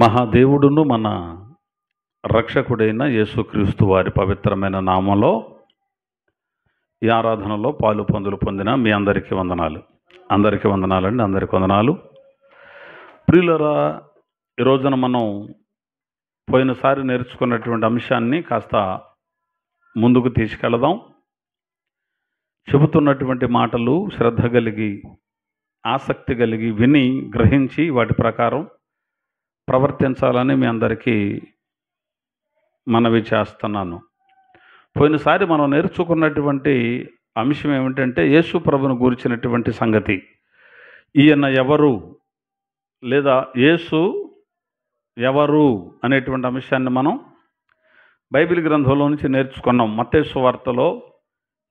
మహాదేవుడును మన రక్షకుడైన యేసుక్రీస్తు వారి పవిత్రమైన నామంలో ఈ ఆరాధనలో పాలు పొందులు పొందిన మీ అందరికీ వందనాలు. అందరికీ వందనాలండి. అందరికీ వందనాలు. ప్రియులరా, ఈ రోజున మనం పోయినసారి నేర్చుకున్నటువంటి అంశాన్ని కాస్త ముందుకు తీసుకెళదాం. చెబుతున్నటువంటి మాటలు శ్రద్ధ కలిగి, ఆసక్తి కలిగి విని గ్రహించి వాటి ప్రకారం ప్రవర్తించాలని మీ అందరికీ మనవి చేస్తున్నాను. పోయినసారి మనం నేర్చుకున్నటువంటి అంశం ఏమిటంటే యేసు ప్రభును గురించినటువంటి సంగతి. ఈయన ఎవరు లేదా యేసు ఎవరు అనేటువంటి అంశాన్ని మనం బైబిల్ గ్రంథంలో నుంచి నేర్చుకున్నాం. మత్తయి సువార్తలో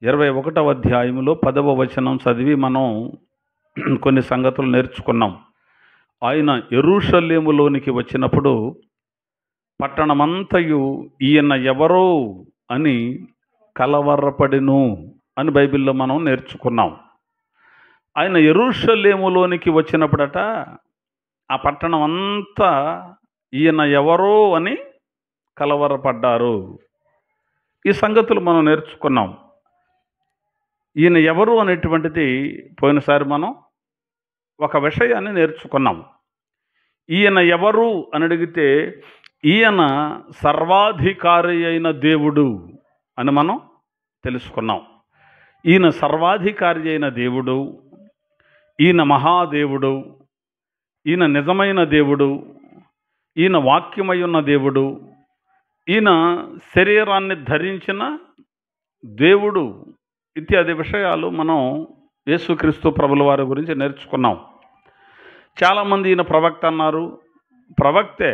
21వ అధ్యాయంలో 10వ వచనం చదివి మనం కొన్ని సంగతులు నేర్చుకున్నాం. ఆయన యెరూషలేములోనికి వచ్చినప్పుడు పట్టణమంతయు ఈయన ఎవరో అని కలవరపడిను అని బైబిల్లో మనం నేర్చుకున్నాం. ఆయన యెరూషలేములోనికి వచ్చినప్పుడట ఆ పట్టణం అంతా ఈయన ఎవరో అని కలవరపడ్డారు. ఈ సంగతులు మనం నేర్చుకున్నాం. ఈయన ఎవరు అనేటువంటిది పోయినసారి మనం ఒక విషయాన్ని నేర్చుకున్నాం. ఈయన ఎవరు అని అడిగితే ఈయన సర్వాధికారి అయిన దేవుడు అని మనం తెలుసుకున్నాం. ఈయన సర్వాధికారి అయిన దేవుడు, ఈయన మహాదేవుడు, ఈయన నిజమైన దేవుడు, ఈయన వాక్యమై ఉన్న దేవుడు, ఈయన శరీరాన్ని ధరించిన దేవుడు ఇత్యాది విషయాలు మనం యేసుక్రీస్తు ప్రభుల వారి గురించి నేర్చుకున్నాం. చాలామంది ఈయన ప్రవక్త అన్నారు, ప్రవక్తే.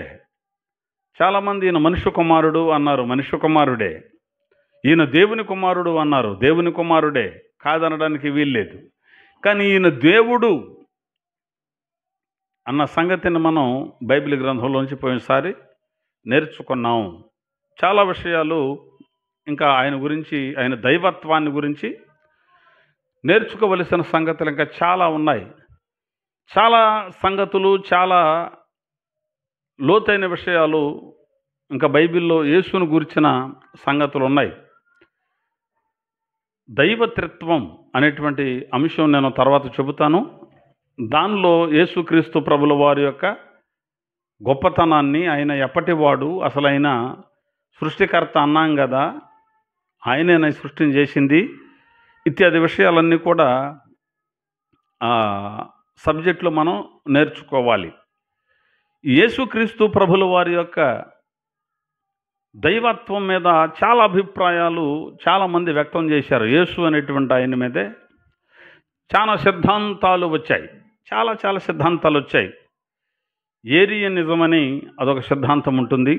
చాలామంది ఈయన మనుష్య కుమారుడు అన్నారు, మనుష్య కుమారుడే. ఈయన దేవుని కుమారుడు అన్నారు, దేవుని కుమారుడే. కాదనడానికి వీల్లేదు. కానీ ఈయన దేవుడు అన్న సంగతిని మనం బైబిల్ గ్రంథంలోంచి పోయినసారి నేర్చుకున్నాం. చాలా విషయాలు ఇంకా ఆయన గురించి, ఆయన దైవత్వాన్ని గురించి నేర్చుకోవలసిన సంగతులు ఇంకా చాలా ఉన్నాయి. చాలా సంగతులు, చాలా లోతైన విషయాలు ఇంకా బైబిల్లో యేసును గురించిన సంగతులు ఉన్నాయి. దైవత్రిత్వం అనేటువంటి అంశం నేను తర్వాత చెబుతాను. దానిలో యేసుక్రీస్తు ప్రభుల వారి యొక్క గొప్పతనాన్ని, ఆయన ఎప్పటివాడు, అసలు ఆయన సృష్టికర్త అన్నాం కదా, ఆయనే సృష్టిని చేసింది ఇత్యాది విషయాలన్నీ కూడా సబ్జెక్టులో మనం నేర్చుకోవాలి. యేసుక్రీస్తు ప్రభుల వారి యొక్క దైవత్వం మీద చాలా అభిప్రాయాలు చాలామంది వ్యక్తం చేశారు. యేసు అనేటువంటి ఆయన మీదే చాలా సిద్ధాంతాలు వచ్చాయి. చాలా సిద్ధాంతాలు వచ్చాయి. ఏరియనిజం అని అదొక సిద్ధాంతం ఉంటుంది.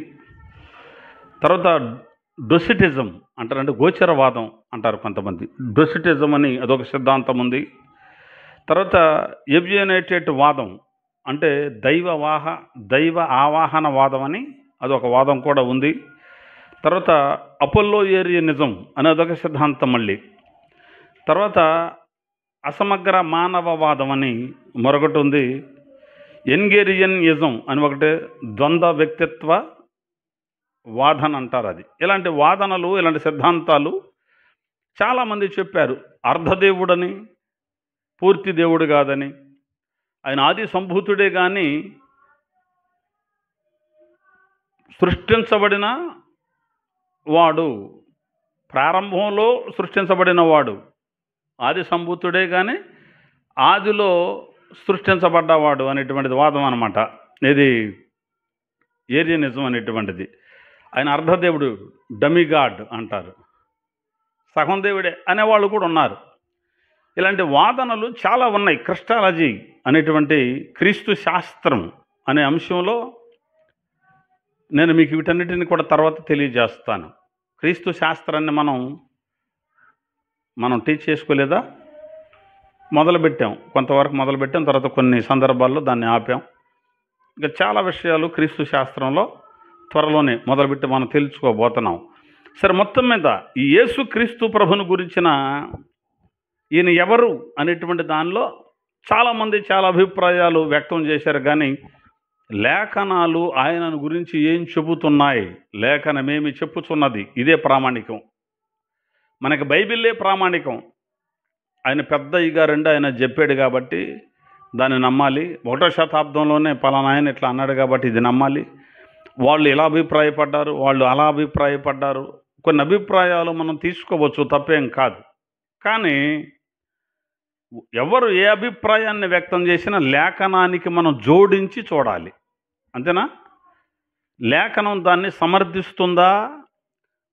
తర్వాత డొసిటిజం అంటారంటే గోచరవాదం అంటారు కొంతమంది. డొసిటిజం అని అదొక సిద్ధాంతం ఉంది. తర్వాత ఎబ్యునేటెడ్ వాదం అంటే దైవ ఆవాహన వాదం అని అదొక వాదం కూడా ఉంది. తర్వాత అపోల్లో ఏరియనిజం అని అదొక సిద్ధాంతం మళ్ళీ. తర్వాత అసమగ్ర మానవవాదం అని మరొకటి ఉంది. ఎంగేరియనిజం అని ఒకటి, ద్వంద్వ వ్యక్తిత్వ వాదన అంటారు అది. ఇలాంటి వాదనలు, ఇలాంటి సిద్ధాంతాలు చాలామంది చెప్పారు. అర్ధదేవుడని, పూర్తి దేవుడు కాదని, ఆయన ఆది సంభూతుడే కానీ సృష్టించబడిన వాడు, ప్రారంభంలో సృష్టించబడిన వాడు, ఆది సంభూతుడే కానీ ఆదిలో సృష్టించబడ్డవాడు అనేటువంటిది వాదం అన్నమాట. ఇది ఏరియనిజం అనేటువంటిది. ఆయన అర్ధదేవుడు, డమిగాడ్ అంటారు, సగం దేవుడే అనేవాళ్ళు కూడా ఉన్నారు. ఇలాంటి వాదనలు చాలా ఉన్నాయి. క్రిస్టాలజీ అనేటువంటి క్రీస్తు శాస్త్రం అనే అంశంలో నేను మీకు వీటన్నిటిని కూడా తర్వాత తెలియజేస్తాను. క్రీస్తు శాస్త్రాన్ని మనం టీచ్ చేసుకోలేదా? మొదలుపెట్టాం, కొంతవరకు మొదలుపెట్టాం. తర్వాత కొన్ని సందర్భాల్లో దాన్ని ఆపాం. ఇంకా చాలా విషయాలు క్రీస్తు శాస్త్రంలో త్వరలోనే మొదలుపెట్టి మనం తెలుసుకోబోతున్నాం. సరే, మొత్తం మీద ఈ యేసుక్రీస్తు ప్రభుని గురించిన ఈయన ఎవరు అనేటువంటి దానిలో చాలామంది చాలా అభిప్రాయాలు వ్యక్తం చేశారు. కానీ లేఖనాలు ఆయనను గురించి ఏం చెబుతున్నాయి, లేఖనమేమి చెప్పుచున్నది, ఇదే ప్రామాణికం. మనకి బైబిల్లే ప్రామాణికం. ఆయన పెద్దయ్యగా ఆయన చెప్పాడు కాబట్టి దాన్ని నమ్మాలి. 1వ శతాబ్దంలోనే పలానా ఆయన ఇట్లా అన్నాడు కాబట్టి ఇది నమ్మాలి. వాళ్ళు ఇలా అభిప్రాయపడ్డారు, వాళ్ళు అలా అభిప్రాయపడ్డారు. కొన్ని అభిప్రాయాలు మనం తీసుకోవచ్చు, తప్పేం కాదు. కానీ ఎవరు ఏ అభిప్రాయాన్ని వ్యక్తం చేసినా లేఖనానికి మనం జోడించి చూడాలి. అంతేనా? లేఖనం దాన్ని సమర్థిస్తుందా,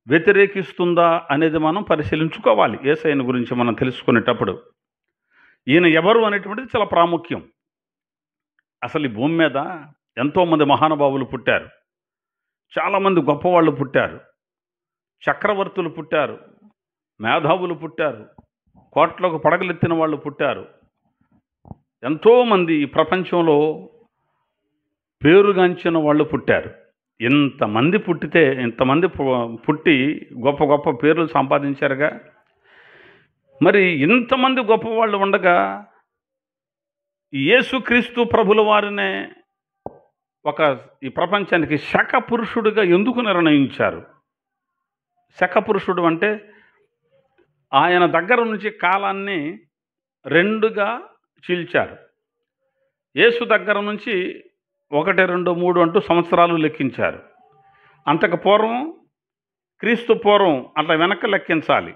వ్యతిరేకిస్తుందా అనేది మనం పరిశీలించుకోవాలి. యేసయ్యను గురించి మనం తెలుసుకునేటప్పుడు ఈయన ఎవరు అనేటువంటిది చాలా ప్రాముఖ్యం. అసలు ఈ భూమి మీద ఎంతోమంది మహానుభావులు పుట్టారు, చాలామంది గొప్పవాళ్ళు పుట్టారు, చక్రవర్తులు పుట్టారు, మేధావులు పుట్టారు, కోట్లకు పడగలెత్తిన వాళ్ళు పుట్టారు. ఎంతోమంది ఈ ప్రపంచంలో పేరుగాంచిన వాళ్ళు పుట్టారు. ఇంతమంది పుట్టితే ఇంతమంది పుట్టి గొప్ప గొప్ప పేర్లు సంపాదించారుగా. మరి ఇంతమంది గొప్పవాళ్ళు ఉండగా యేసుక్రీస్తు ప్రభుల వారినే ఈ ప్రపంచానికి శక పురుషుడిగా ఎందుకు నిర్ణయించారు? శక పురుషుడు అంటే ఆయన దగ్గర నుంచి కాలాన్ని 2గా చీల్చారు. యేసు దగ్గర నుంచి 1, 2, 3 అంటూ సంవత్సరాలు లెక్కించారు. అంతకు పూర్వం, క్రీస్తు పూర్వం అట్లా వెనక్కి లెక్కించాలి.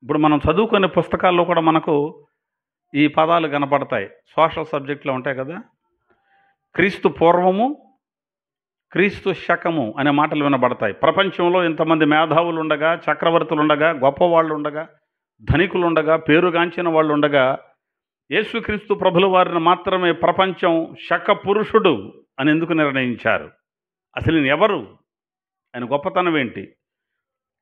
ఇప్పుడు మనం చదువుకునే పుస్తకాల్లో కూడా మనకు ఈ పదాలు కనపడతాయి. సోషల్ సబ్జెక్ట్లో ఉంటాయి కదా. క్రీస్తు పూర్వము, క్రీస్తు శకము అనే మాటలు వినబడతాయి. ప్రపంచంలో ఇంతమంది మేధావులు ఉండగా, చక్రవర్తులు ఉండగా, గొప్పవాళ్ళు ఉండగా, ధనికులు ఉండగా, పేరుగాంచిన వాళ్ళు ఉండగా, యేసుక్రీస్తు ప్రభుల వారిని మాత్రమే ప్రపంచం శక పురుషుడు అని ఎందుకు నిర్ణయించారు? అసలు ఈయన ఎవరు? ఆయన గొప్పతనం ఏంటి?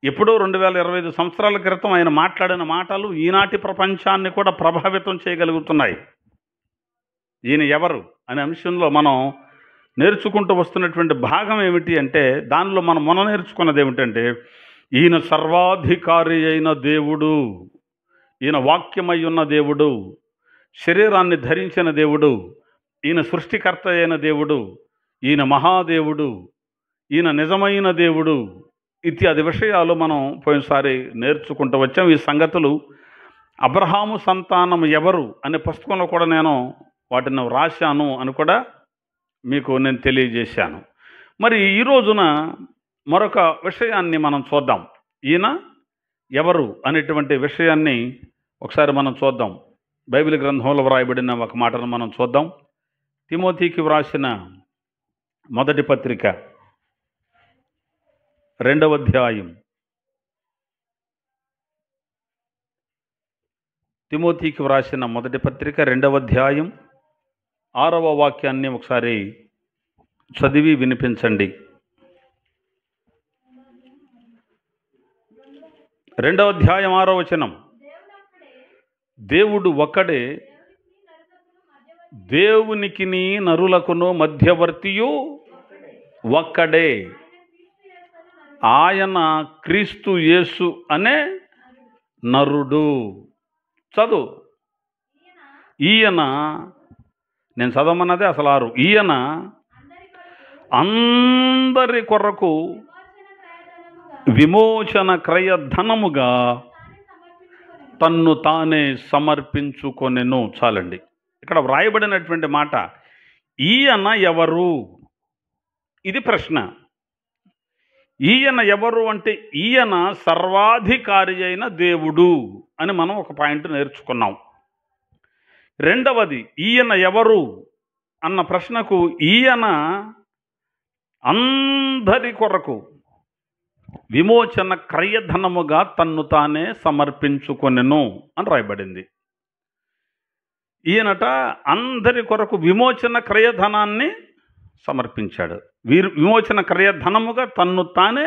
ఎప్పుడో 2025 సంవత్సరాల క్రితం ఆయన మాట్లాడిన మాటలు ఈనాటి ప్రపంచాన్ని కూడా ప్రభావితం చేయగలుగుతున్నాయి. ఈయన ఎవరు అనే అంశంలో మనం నేర్చుకుంటూ వస్తున్నటువంటి భాగం ఏమిటి అంటే, దానిలో మనం నేర్చుకున్నది ఏమిటంటే, ఈయన సర్వాధికారి అయిన దేవుడు, ఈయన వాక్యమై ఉన్న దేవుడు, శరీరాన్ని ధరించిన దేవుడు, ఈయన సృష్టికర్త అయిన దేవుడు, ఈయన మహాదేవుడు, ఈయన నిజమైన దేవుడు ఇత్యాది విషయాలు మనం పోయినసారి నేర్చుకుంటూ వచ్చాం. ఈ సంగతులు అబ్రహాము సంతానం ఎవరు అనే పుస్తకంలో కూడా నేను వాటిని రాశాను అని కూడా మీకు నేను తెలియజేశాను. మరి ఈ రోజున మరొక విషయాన్ని మనం చూద్దాం. ఈయన ఎవరు అనేటువంటి విషయాన్ని ఒకసారి మనం చూద్దాం. బైబిల్ గ్రంథంలో వ్రాయబడిన ఒక మాటను మనం చూద్దాం. తిమోతికి వ్రాసిన మొదటి పత్రిక 2వ అధ్యాయం. తిమోతికి వ్రాసిన మొదటి పత్రిక 2వ అధ్యాయం 6వ వాక్యాన్ని ఒకసారి చదివి వినిపించండి. 2వ అధ్యాయం 6వ వచనం. దేవుడు ఒక్కడే, దేవునికిని నరులకును మధ్యవర్తియు ఒక్కడే, ఆయన క్రీస్తు యేసు అనే నరుడు. చదువు. ఈయన, నేను చదవమన్నదే అసలు 6. ఈయన అందరి కొరకు విమోచన క్రయధనముగా తన్ను తానే సమర్పించుకొనెను. చాలండి. ఇక్కడ వ్రాయబడినటువంటి మాట ఈయన ఎవరు? ఇది ప్రశ్న. ఈయన ఎవరు అంటే ఈయన సర్వాధికారి అయిన దేవుడు అని మనం ఒక పాయింట్ నేర్చుకున్నాం. రెండవది, ఈయన ఎవరు అన్న ప్రశ్నకు ఈయన అందరి కొరకు విమోచన క్రయధనముగా తన్ను తానే సమర్పించుకొనెను అని రాయబడింది. ఈయనట అందరి కొరకు విమోచన క్రయధనాన్ని సమర్పించాడు. విమోచన క్రయధనముగా తన్ను తానే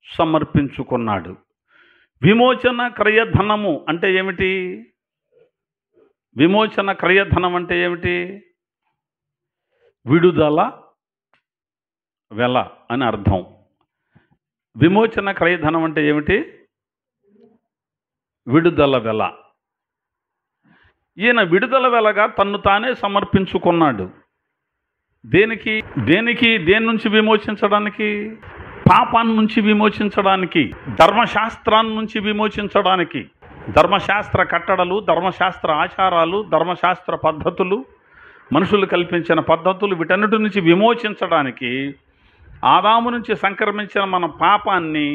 సమర్పించుకున్నాడు. విమోచన క్రయధనము అంటే ఏమిటి? విమోచన క్రయధనం అంటే ఏమిటి? విడుదల వెల అని అర్థం. విమోచన క్రయధనం అంటే ఏమిటి? విడుదల వెల. ఈయన విడుదల వెలగా తన్ను తానే సమర్పించుకున్నాడు. దేనికి దేనికి దేని నుంచి విమోచించడానికి? పాపాన్ని నుంచి విమోచించడానికి, ధర్మశాస్త్రాన్ని నుంచి విమోచించడానికి. ధర్మశాస్త్ర కట్టడలు, ధర్మశాస్త్ర ఆచారాలు, ధర్మశాస్త్ర పద్ధతులు, మనుషులు కల్పించిన పద్ధతులు, వీటన్నిటి నుంచి విమోచించడానికి, ఆదాము నుంచి సంక్రమించిన మన పాపాన్ని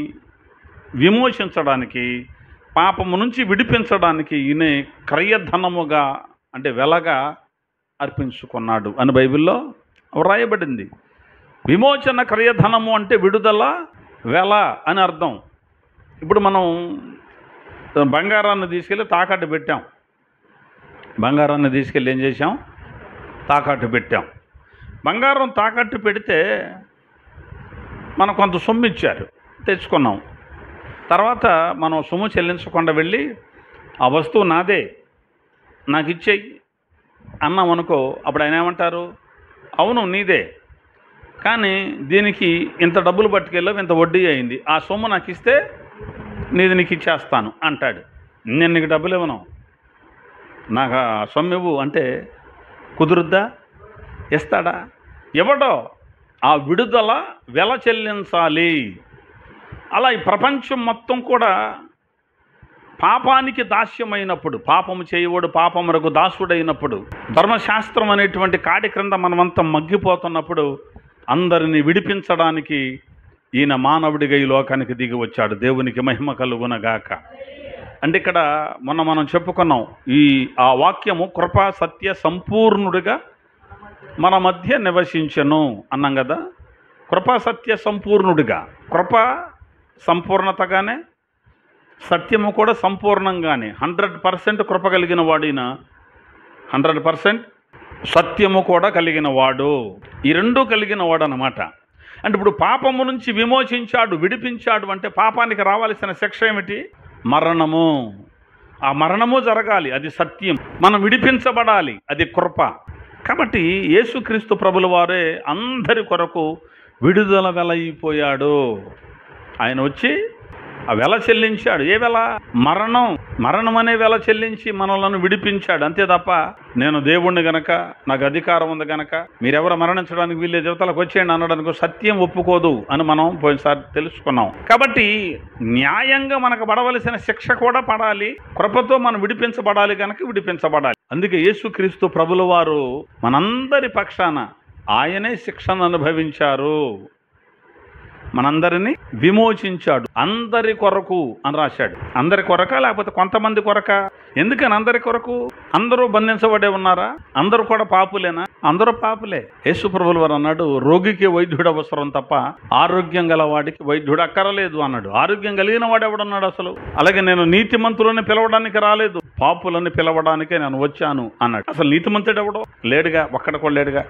విమోచించడానికి, పాపము నుంచి విడిపించడానికి ఈయన క్రయధనముగా అంటే వెలగా అర్పించుకున్నాడు అని బైబిల్లో వ్రాయబడింది. విమోచన క్రయధనము అంటే విడుదల, వెల అని అర్థం. ఇప్పుడు మనం బంగారాన్ని తీసుకెళ్ళి తాకట్టు పెట్టాం. బంగారాన్ని తీసుకెళ్ళి ఏం చేసాం? తాకట్టు పెట్టాం. బంగారం తాకట్టు పెడితే మనం కొంత సొమ్ము ఇచ్చారు, తెచ్చుకున్నాం. తర్వాత మనం సొమ్ము చెల్లించకుండా వెళ్ళి ఆ వస్తువు నాదే, నాకు ఇచ్చేయి అన్నాం అనుకో, అప్పుడు ఆయన ఏమంటారు? అవును నీదే, కానీ దీనికి ఇంత డబ్బులు పట్టుకెళ్ళావు, ఇంత వడ్డీ అయింది, ఆ సొమ్ము నాకు ఇస్తే నీకు ఇచ్చేస్తాను అంటాడు. నేను నీకు డబ్బులు ఇవ్వను, నాకు ఆ సొమ్ము ఇవ్వు అంటే కుదురుద్దా? ఇస్తాడా? ఇవ్వడో. ఆ విడుదల, వెల చెల్లించాలి. అలా ఈ ప్రపంచం మొత్తం కూడా పాపానికి దాస్యమైనప్పుడు, పాపము చేయవాడు పాపమునకు దాసుడైనప్పుడు, ధర్మశాస్త్రం అనేటువంటి కాడి క్రింద మనమంతా మగ్గిపోతున్నప్పుడు అందరినీ విడిపించడానికి ఈయన మానవుడిగా ఈ లోకానికి దిగి వచ్చాడు. దేవునికి మహిమ కలుగునగాక. అంటే ఇక్కడ మనం చెప్పుకున్నాం, ఆ వాక్యము కృపా సత్య సంపూర్ణుడిగా మన మధ్య నివసించెను అన్నాం కదా. కృపా సత్య సంపూర్ణుడిగా, కృప సంపూర్ణతగానే, సత్యము కూడా సంపూర్ణంగానే. 100% కృప కలిగిన వాడిన, 100% సత్యము కూడా కలిగిన వాడు, ఈ రెండూ కలిగిన వాడు అన్నమాట. అంటే ఇప్పుడు పాపము నుంచి విమోచించాడు, విడిపించాడు అంటే పాపానికి రావాల్సిన శిక్ష ఏమిటి? మరణము. ఆ మరణము జరగాలి, అది సత్యం. మనం విడిపించబడాలి, అది కృప. కాబట్టి యేసుక్రీస్తు ప్రభుల వారే అందరి కొరకు విడుదల వెలయిపోయాడు. ఆయన వచ్చి ఆ వెల చెల్లించాడు. ఏ వెల? మరణం అనే వెల చెల్లించి మనలను విడిపించాడు. అంతే తప్ప నేను దేవుణ్ణి గనక, నాకు అధికారం ఉంది గనక మీరెవరు మరణించడానికి వీళ్ళే దేవతలకు వచ్చేయండి అనడానికి సత్యం ఒప్పుకోదు అని మనం పోయినసారి తెలుసుకున్నాం. కాబట్టి న్యాయంగా మనకు పడవలసిన శిక్ష కూడా పడాలి, కృపతో మనం విడిపించబడాలి గనక విడిపించబడాలి. అందుకే యేసుక్రీస్తు ప్రభుల వారు మనందరి పక్షాన ఆయనే శిక్షను అనుభవించారు, మనందరినీ విమోచించాడు. అందరి కొరకు అని రాశాడు. అందరి కొరక లేకపోతే కొంతమంది కొరక? ఎందుకని అందరి కొరకు? అందరూ బంధించబడే ఉన్నారా? అందరూ కూడా పాపులేనా? అందరూ పాపులే. యేసు ప్రభువుల వారు అన్నాడు, రోగికి వైద్యుడు అవసరం తప్ప ఆరోగ్యం గల వాడికి వైద్యుడు అక్కరలేదు అన్నాడు. ఆరోగ్యం కలిగిన వాడు ఎవడన్నాడు అసలు? అలాగే నేను నీతిమంతులని పిలవడానికి రాలేదు, పాపులని పిలవడానికే నేను వచ్చాను అన్నాడు. అసలు నీతిమంతుడు ఎవడో లేడుగా, ఒక్కడ కూడా లేడుగా.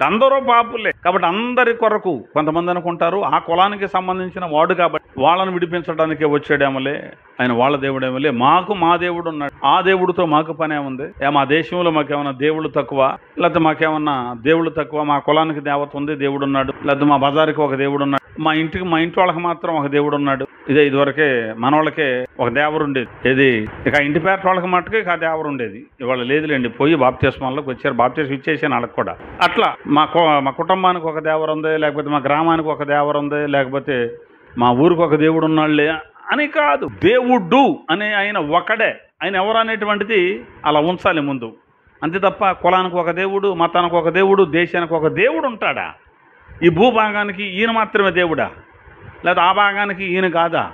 అందరూ పాపులే. కాబట్టి అందరి కొరకు. కొంతమంది అనుకుంటారు ఆ కులానికి సంబంధించిన వాడు కాబట్టి వాళ్ళని విడిపించడానికే వచ్చాడేమోలే, ఆయన వాళ్ళ దేవుడేమోలే, మాకు మా దేవుడు ఉన్నాడు, ఆ దేవుడితో మాకు పని ఏముంది? మా దేశంలో మాకేమన్నా దేవుళ్ళు తక్కువ, లేకపోతే మాకేమన్నా దేవుళ్ళు తక్కువ? మా కులానికి దేవత ఉంది, దేవుడు ఉన్నాడు. లేకపోతే మా బజారుకి ఒక దేవుడు ఉన్నాడు, మా ఇంటి వాళ్ళకి మాత్రం ఒక దేవుడు ఉన్నాడు. ఇదివరకే మన వాళ్ళకే ఒక దేవరు ఉండేది. ఏది ఇక ఇంటి పేట వాళ్ళకి మట్టుకు ఇక ఆ దేవరు ఉండేది. ఇవాళ లేదులేండి, పోయి బాప్తిస్మాల్లోకి వచ్చారు, బాప్తిస్మం ఇచ్చేసాను వాళ్ళకి కూడా. అట్లా మా కుటుంబానికి ఒక దేవరు ఉంది, లేకపోతే మా గ్రామానికి ఒక దేవరు ఉంది, లేకపోతే మా ఊరికి ఒక దేవుడు ఉన్నాళ్ళే అని కాదు. దేవుడు అనే ఆయన ఒకడే. ఆయన ఎవరు అనేటువంటిది అలా ఉంచాలి ముందు. అంతే తప్ప కులానికి ఒక దేవుడు, మతానికి ఒక దేవుడు, దేశానికి ఒక దేవుడు ఉంటాడా? ఈ భూభాగానికి ఈయన మాత్రమే దేవుడా? లేదా ఆ భాగానికి ఈయన కాదా?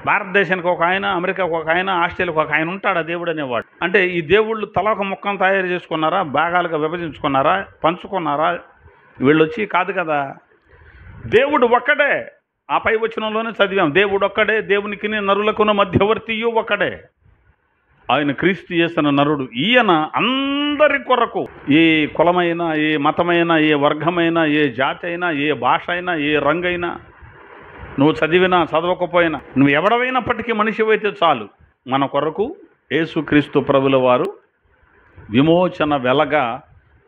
భారతదేశానికి ఒక ఆయన, అమెరికాకు ఒక ఆయన, ఆస్ట్రేలియాకు ఒక ఆయన ఉంటాడా దేవుడు అనేవాడు? అంటే ఈ దేవుళ్ళు తల ఒక ముక్కను తయారు చేసుకున్నారా? భాగాలుగా విభజించుకున్నారా? పంచుకున్నారా? వీళ్ళొచ్చి కాదు కదా. దేవుడు ఒక్కడే. ఆ పై వచనంలోనే చదివాం, దేవుడు ఒక్కడే, దేవునికి నరులకున్న మధ్యవర్తియు ఒక్కడే, ఆయన క్రీస్తు చేసిన నరుడు. ఈయన అందరి కొరకు, ఏ కులమైనా, ఏ మతమైనా, ఏ వర్గమైనా, ఏ జాతి అయినా, ఏ భాష అయినా, ఏ రంగైనా, నువ్వు చదివినా చదవకపోయినా, నువ్వు ఎవడమైనప్పటికీ మనిషివైతే చాలు, మన కొరకు యేసుక్రీస్తు ప్రభుల వారు విమోచన వెలగా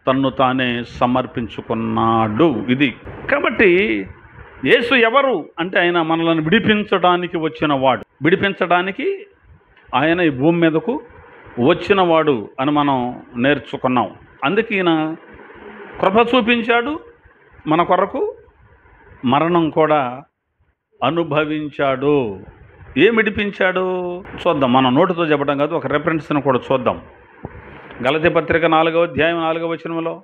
తన్ను తానే సమర్పించుకున్నాడు. ఇది కాబట్టి యేసు ఎవరు అంటే ఆయన మనల్ని విడిపించడానికి వచ్చిన వాడు, విడిపించడానికి ఆయన ఈ భూమి మీదకు వచ్చినవాడు అని మనం నేర్చుకున్నాం. అందుకే ఈయన కృప చూపించాడు, మన కొరకు మరణం కూడా అనుభవించాడు. ఏమిడిపించాడు చూద్దాం. మన నోటితో చెప్పడం కాదు, ఒక రెఫరెన్స్ను కూడా చూద్దాం. గలతీ పత్రిక 4వ అధ్యాయం 4వ వచనంలో,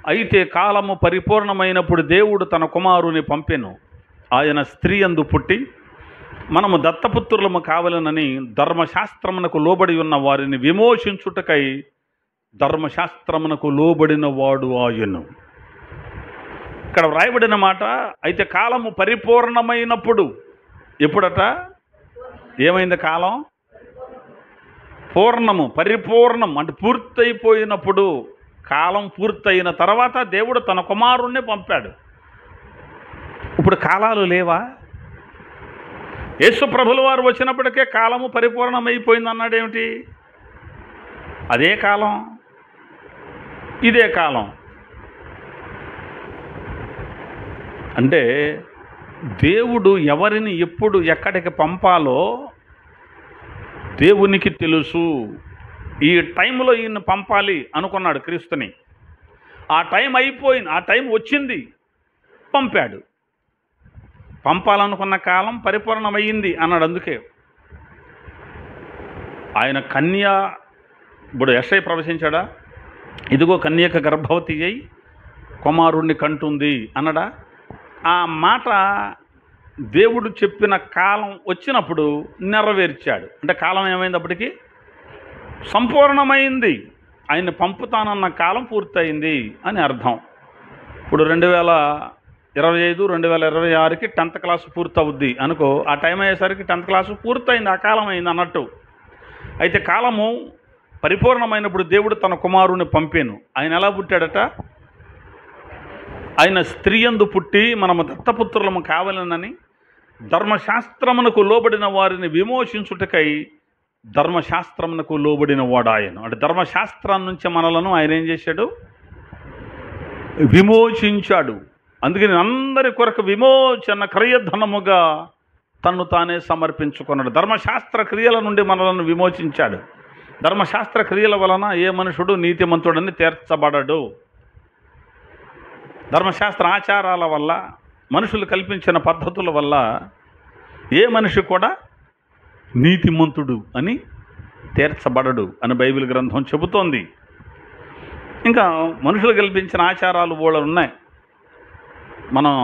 అయితే కాలము పరిపూర్ణమైనప్పుడు దేవుడు తన కుమారుని పంపెను. ఆయన స్త్రీ యందు పుట్టి మనము దత్తపుత్రులము కావాలనని ధర్మశాస్త్రమునకు లోబడి ఉన్న వారిని విమోచించుటకై ధర్మశాస్త్రమునకు లోబడిన వాడు ఆయను. ఇక్కడ వ్రాయబడిన మాట, అయితే కాలము పరిపూర్ణమైనప్పుడు. ఎప్పుడట? ఏమైంది కాలం? పూర్ణము, పరిపూర్ణం అంటే పూర్తయిపోయినప్పుడు. కాలం పూర్తయిన తర్వాత దేవుడు తన కుమారుణ్ణి పంపాడు. ఇప్పుడు కాలాలు లేవా? యేసు ప్రభుల వారు వచ్చినప్పటికే కాలము పరిపూర్ణమైపోయింది అన్నాడేమిటి? అదే కాలం, ఇదే కాలం. అంటే దేవుడు ఎవరిని ఎప్పుడు ఎక్కడికి పంపాలో దేవునికి తెలుసు. ఈ టైంలో ఈయన్ని పంపాలి అనుకున్నాడు క్రీస్తుని. ఆ టైం అయిపోయింది, ఆ టైం వచ్చింది, పంపాడు. పంపాలనుకున్న కాలం పరిపూర్ణమయ్యింది అన్నాడు. అందుకే ఆయన కన్య, ఇప్పుడు యెషయా ప్రవచించాడా? ఇదిగో కన్యక గర్భవతి అయి కుమారుణ్ణి కంటుంది అన్నడా? ఆ మాట దేవుడు చెప్పిన కాలం వచ్చినప్పుడు నెరవేర్చాడు. అంటే కాలం ఏమైంది? అప్పటికి సంపూర్ణమైంది. ఆయన్ని పంపుతానన్న కాలం పూర్తయింది అని అర్థం. ఇప్పుడు 2025, 2026కి 10th క్లాసు పూర్తవుద్ది అనుకో. ఆ టైం అయ్యేసరికి 10th క్లాసు పూర్తయింది, ఆ కాలం అయింది అన్నట్టు. అయితే కాలము పరిపూర్ణమైనప్పుడు దేవుడు తన కుమారుని పంపాను. ఆయన ఎలా పుట్టాడట? ఆయన స్త్రీ యందు పుట్టి మనము దత్తపుత్రులము కావాలనని ధర్మశాస్త్రమునకు లోబడిన వారిని విమోచించుటకై ధర్మశాస్త్రమునకు లోబడిన వాడు ఆయన. అంటే ధర్మశాస్త్రం నుంచి మనలను ఆయన ఏం చేశాడు? విమోచించాడు. అందుకని అందరి కొరకు విమోచన క్రయధనముగా తన్ను తానే సమర్పించుకున్నాడు. ధర్మశాస్త్ర క్రియల నుండి మనలను విమోచించాడు. ధర్మశాస్త్ర క్రియల వలన ఏ మనుషుడు నీతిమంతుడని తీర్చబడడు. ధర్మశాస్త్ర ఆచారాల వల్ల, మనుషులు కల్పించిన పద్ధతుల వల్ల ఏ మనిషి కూడా నీతిమంతుడు అని తీర్చబడడు అని బైబిల్ గ్రంథం చెబుతోంది. ఇంకా మనుషులు కల్పించిన ఆచారాలు కూడా ఉన్నాయి. మనం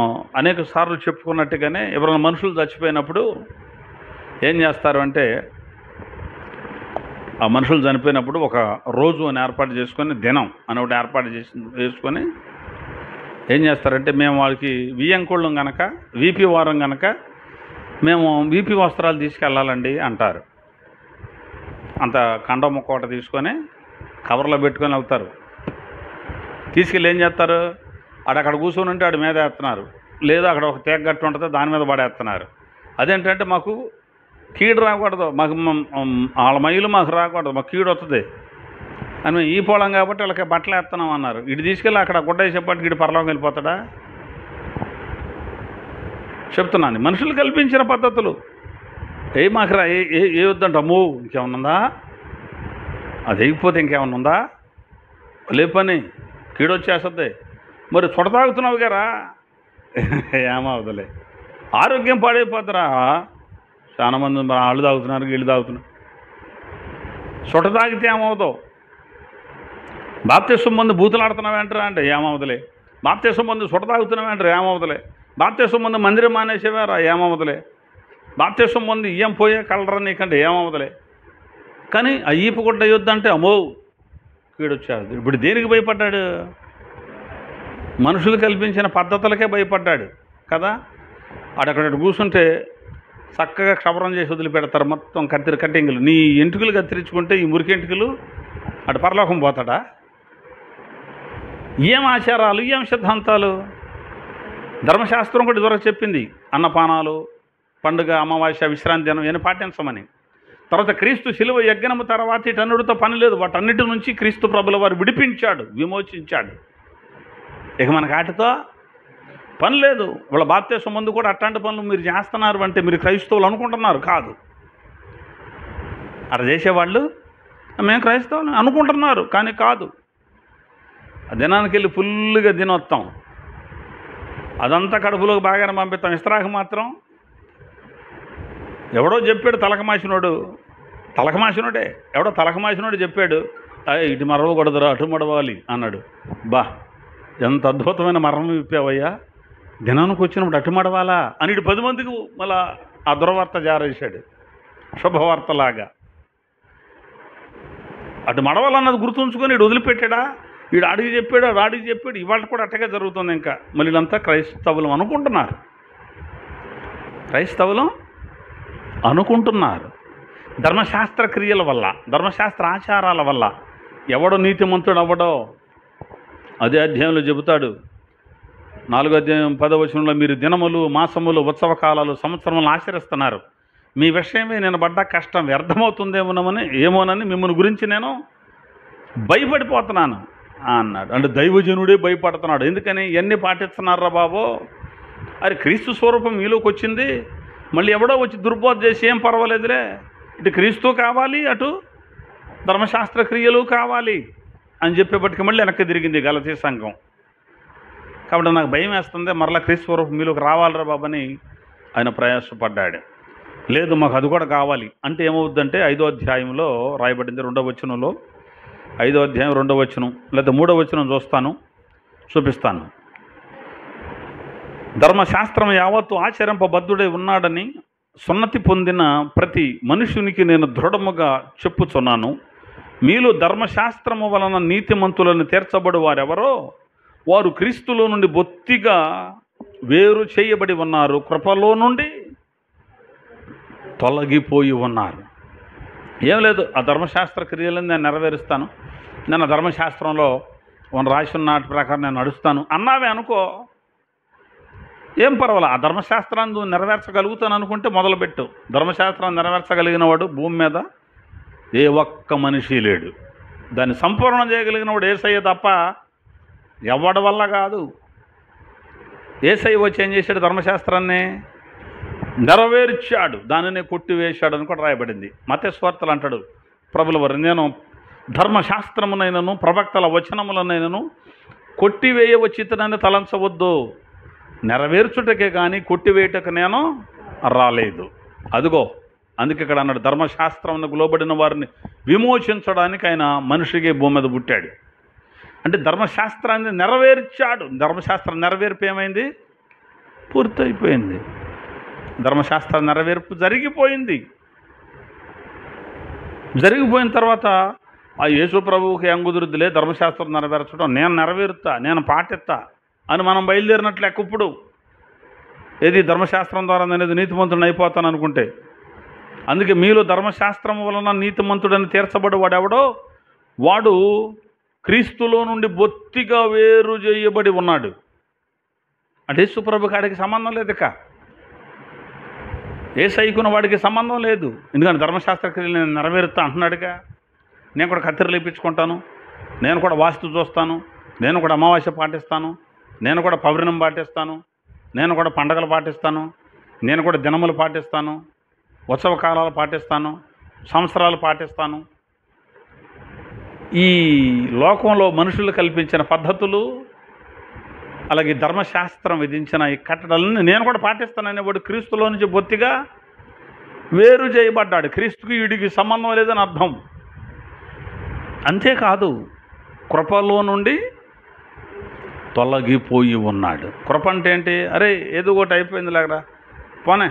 అనేక సార్లు చెప్పుకున్నట్టుగానే ఎవరైనా మనుషులు చచ్చిపోయినప్పుడు ఏం చేస్తారు అంటే, ఆ మనుషులు చనిపోయినప్పుడు ఒక రోజు అని ఏర్పాటు చేసుకొని, దినం అని ఒకటి ఏర్పాటు చేసుకొని ఏం చేస్తారంటే, మేము వాళ్ళకి వియ్యంకుళ్ళం కనుక, వీపీ వారం కనుక మేము వీపీ వస్త్రాలు తీసుకెళ్ళాలండి అంటారు. అంత కండమ్మ కోట తీసుకొని కవర్లో పెట్టుకొని వెళ్తారు. తీసుకెళ్ళి ఏం చేస్తారు? అక్కడ కూర్చొని ఉంటే ఆడి మీద వేస్తున్నారు, లేదా అక్కడ ఒక తేగ గట్టు ఉంటుంది దాని మీద పడేస్తున్నారు. అదేంటంటే మాకు కీడు రాకూడదు, మాకు వాళ్ళ మైలు మాకు రాకూడదు, మాకు కీడు వస్తుంది అని ఈ పోలం కాబట్టి వాళ్ళకి బట్టలు వేస్తున్నాం అన్నారు. ఇటు తీసుకెళ్ళి అక్కడ గుడ్డ వేసేపటికి ఇటు పరలోకి వెళ్ళిపోతాడా? చెప్తున్నాను, మనుషులు కల్పించిన పద్ధతులు. మాకు రా, ఏ వద్దంట, అమ్మో ఇంకేమన్నా ఉందా? అది అయిపోతే ఇంకేమన్నా ఉందా? లే పని కీడు వచ్చేస్తుంది. మరి చుట్ట తాగుతున్నావు గారా, ఏమవుదలే, ఆరోగ్యం పాడైపోతారా? చాలామంది వాళ్ళు తాగుతున్నారు, వీళ్ళు తాగుతున్నారు. చుట్ట తాగితే ఏమవుతావు? బాప్తిసం ముందు బూతులు ఆడుతున్నావేంటరా అంటే ఏమవుదలే. బాప్తిసం ముందు చుట్ట తాగుతున్నావేంటారా? ఏమవుదలే. బాప్తిసం ముందు మందిరం మానేసేవారా? ఏమవుదలే. బాప్తిసం ముందు ఇయ్యం పోయే కలరా నీకంటే ఏమవుదలే. కానీ ఆ ఈపు గుడ్డ యుద్ధంటే అమ్మో కీడొచ్చాడు. ఇప్పుడు దేనికి భయపడ్డాడు? మనుషులు కల్పించిన పద్ధతులకే భయపడ్డాడు కదా. అక్కడ కూర్చుంటే చక్కగా క్షవరం చేసి వదిలిపెడతారు, మొత్తం కట్టింగులు. నీ ఎంటుకలు కత్తిరించుకుంటే ఈ మురికెంటుకలు అటు పరలోకం పోతాడా? ఏం ఆచారాలు, ఏం సిద్ధాంతాలు? ధర్మశాస్త్రం కూడా ఇదివరకు చెప్పింది, అన్నపానాలు, పండుగ, అమావాస్య, విశ్రాంతి దినం అని పాటించమని. తర్వాత క్రీస్తు శిలువ యజ్ఞము తర్వాత ఇటన్నిటితో పని లేదు. వాటన్నిటి నుంచి క్రీస్తు ప్రభుల వారు విడిపించాడు, విమోచించాడు. ఇక మనకు వాటితో పని లేదు. వాళ్ళ బాప్తిసం ముందు కూడా అట్లాంటి పనులు మీరు చేస్తున్నారు అంటే మీరు క్రైస్తవులు అనుకుంటున్నారు, కాదు. అలా చేసేవాళ్ళు మేము క్రైస్తవులు అనుకుంటున్నారు, కానీ కాదు. ఆ దినానికి వెళ్ళి ఫుల్గా తినొస్తాం, అదంతా కడుపులోకి బాగానే పంపిస్తాం. ఇస్త్రాకు మాత్రం ఎవడో చెప్పాడు, తలకమాసినోడే ఎవడో తలకమాసినోడు చెప్పాడు, ఇటు మరవకూడదురా అటు మడవాలి అన్నాడు. బా, ఎంత అద్భుతమైన మరణం విప్పావయ్యా, దినానికి వచ్చినప్పుడు అటు మడవాలా అని ఇటు 10 మందికి మళ్ళా ఆ దుర్వార్త జారేశాడు, శుభవార్తలాగా. అటు మడవాలన్నది గుర్తుంచుకొని ఇటు వదిలిపెట్టాడా, వీడు ఆడికి చెప్పాడు, ఆడికి చెప్పాడు. ఇవాళ కూడా అట్టగా జరుగుతుంది. ఇంకా మళ్ళీ వీళ్ళంతా క్రైస్తవులు అనుకుంటున్నారు. ధర్మశాస్త్ర క్రియల వల్ల, ధర్మశాస్త్ర ఆచారాల వల్ల ఎవడో నీతిమంతుడు అవ్వడో అదే అధ్యాయంలో చెబుతాడు. 4వ అధ్యాయం 10వ వచనంలో, మీరు దినములు, మాసములు, ఉత్సవ కాలాలు, సంవత్సరములు ఆచరిస్తున్నారు. మీ విషయమే నేను పడ్డ కష్టం వ్యర్థమవుతుందేమోనని మిమ్మల్ని గురించి నేను భయపడిపోతున్నాను అన్నాడు. అంటే దైవజనుడే భయపడుతున్నాడు. ఎందుకని? ఇవన్నీ పాటిస్తున్నారా బాబో, అరే క్రీస్తు స్వరూపం మీలోకి వచ్చింది, మళ్ళీ ఎవడో వచ్చి దుర్బోధ చేసి ఏం పర్వాలేదులే, ఇటు క్రీస్తు కావాలి, అటు ధర్మశాస్త్ర క్రియలు కావాలి అని చెప్పేపటికి మళ్ళీ వెనక్కి తిరిగింది గలతీ సంఘం. కాబట్టి నాకు భయం వేస్తుంది, మరలా క్రీస్తు స్వరూపం మీలోకి రావాలరా బాబని ఆయన ప్రయాసపడ్డాడు. లేదు మాకు అది కూడా కావాలి అంటే ఏమవుద్దంటే 5వ అధ్యాయంలో రాయబడింది, 2వ వచనంలో, 5వ అధ్యాయం 2వ వచనం లేదా 3వ వచనం చూపిస్తాను. ధర్మశాస్త్రం యావత్తు ఆచరింపబద్ధుడై ఉన్నాడని సున్నతి పొందిన ప్రతి మనుషునికి నేను దృఢముగా చెప్పుచున్నాను. మీలో ధర్మశాస్త్రము వలన నీతిమంతులను తీర్చబడి వారెవరో వారు క్రీస్తులో నుండి బొత్తిగా వేరు చేయబడి ఉన్నారు, కృపలో నుండి తొలగిపోయి ఉన్నారు. ఏం లేదు, ఆ ధర్మశాస్త్ర క్రియలను నేను నెరవేరుస్తాను, నేను ధర్మశాస్త్రంలో రాసి ఉన్న నాటి ప్రకారం నేను నడుస్తాను అన్నావే అనుకో, ఏం పర్వాలే. ఆ ధర్మశాస్త్రాన్ని నువ్వు నెరవేర్చగలుగుతాను అనుకుంటే మొదలుపెట్టు. ధర్మశాస్త్రాన్ని నెరవేర్చగలిగిన వాడు భూమి మీద ఏ ఒక్క మనిషి లేడు. దాన్ని సంపూర్ణం చేయగలిగిన వాడు యేసయ్య తప్ప ఎవడి వల్ల కాదు. యేసయ్య వచ్చి ఏం చేశాడు? ధర్మశాస్త్రాన్ని నెరవేర్చాడు, దానిని కొట్టివేశాడు అని కూడా రాయబడింది. మత్తయి సువార్తలో అంటాడు ప్రభుల వారు, నేను ధర్మశాస్త్రమునైనను ప్రవక్తల వచనములనైనను కొట్టివేయవచ్చితనని తలంచవద్దు, నెరవేర్చుటకే కానీ కొట్టివేయటకు నేను రాలేదు. అదిగో అందుకే ఇక్కడ అన్నాడు, ధర్మశాస్త్రమునకు లోబడిన వారిని విమోచించడానికి ఆయన మనిషికి భూమి మీద పుట్టాడు. అంటే ధర్మశాస్త్రాన్ని నెరవేర్చాడు. ధర్మశాస్త్రం నెరవేర్పు ఏమైంది? పూర్తయిపోయింది. ధర్మశాస్త్ర నెరవేర్పు జరిగిపోయింది. జరిగిపోయిన తర్వాత ఆ యేసు ప్రభువుకి ఏం కుదురుద్దిలే ధర్మశాస్త్రం నెరవేర్చడం, నేను నెరవేరుతా, నేను పాటిస్తా అని మనం బయలుదేరినట్లు లెక్క. ఇప్పుడు ఏది ధర్మశాస్త్రం ద్వారా అనేది నీతిమంతుడిని అయిపోతాను అనుకుంటే, అందుకే మీలో ధర్మశాస్త్రం వలన నీతిమంతుడని తీర్చబడి వాడెవడో వాడు క్రీస్తులో నుండి బొత్తిగా వేరు చేయబడి ఉన్నాడు. అంటే యేసు ప్రభు కాడికి సంబంధం లేదు, ఇక యేసయ్యకున్న వాడికి సంబంధం లేదు. ఎందుకంటే ధర్మశాస్త్ర క్రియలు నేను నెరవేరుతా అంటున్నాడుగా. నేను కూడా కత్తిరలు ఇప్పించుకుంటాను, నేను కూడా వాస్తు చూస్తాను, నేను కూడా అమావాస్య పాటిస్తాను, నేను కూడా పౌర్ణమి పాటిస్తాను, నేను కూడా పండగలు పాటిస్తాను, నేను కూడా దినములు పాటిస్తాను, ఉత్సవ కాలాలు పాటిస్తాను, సంవత్సరాలు పాటిస్తాను. ఈ లోకంలో మనుషులు కల్పించిన పద్ధతులు, అలాగే ధర్మశాస్త్రం విధించిన ఈ కట్టడలను నేను కూడా పాటిస్తాననే వాడు క్రీస్తులో నుంచి బొత్తిగా వేరు చేయబడ్డాడు. క్రీస్తుకి వీడికి సంబంధం లేదని అర్థం. అంతేకాదు, కృపలో నుండి తొలగిపోయి ఉన్నాడు. కృప అంటే ఏంటి? అరే ఏదో ఒకటి అయిపోయింది లేకరా, పోనే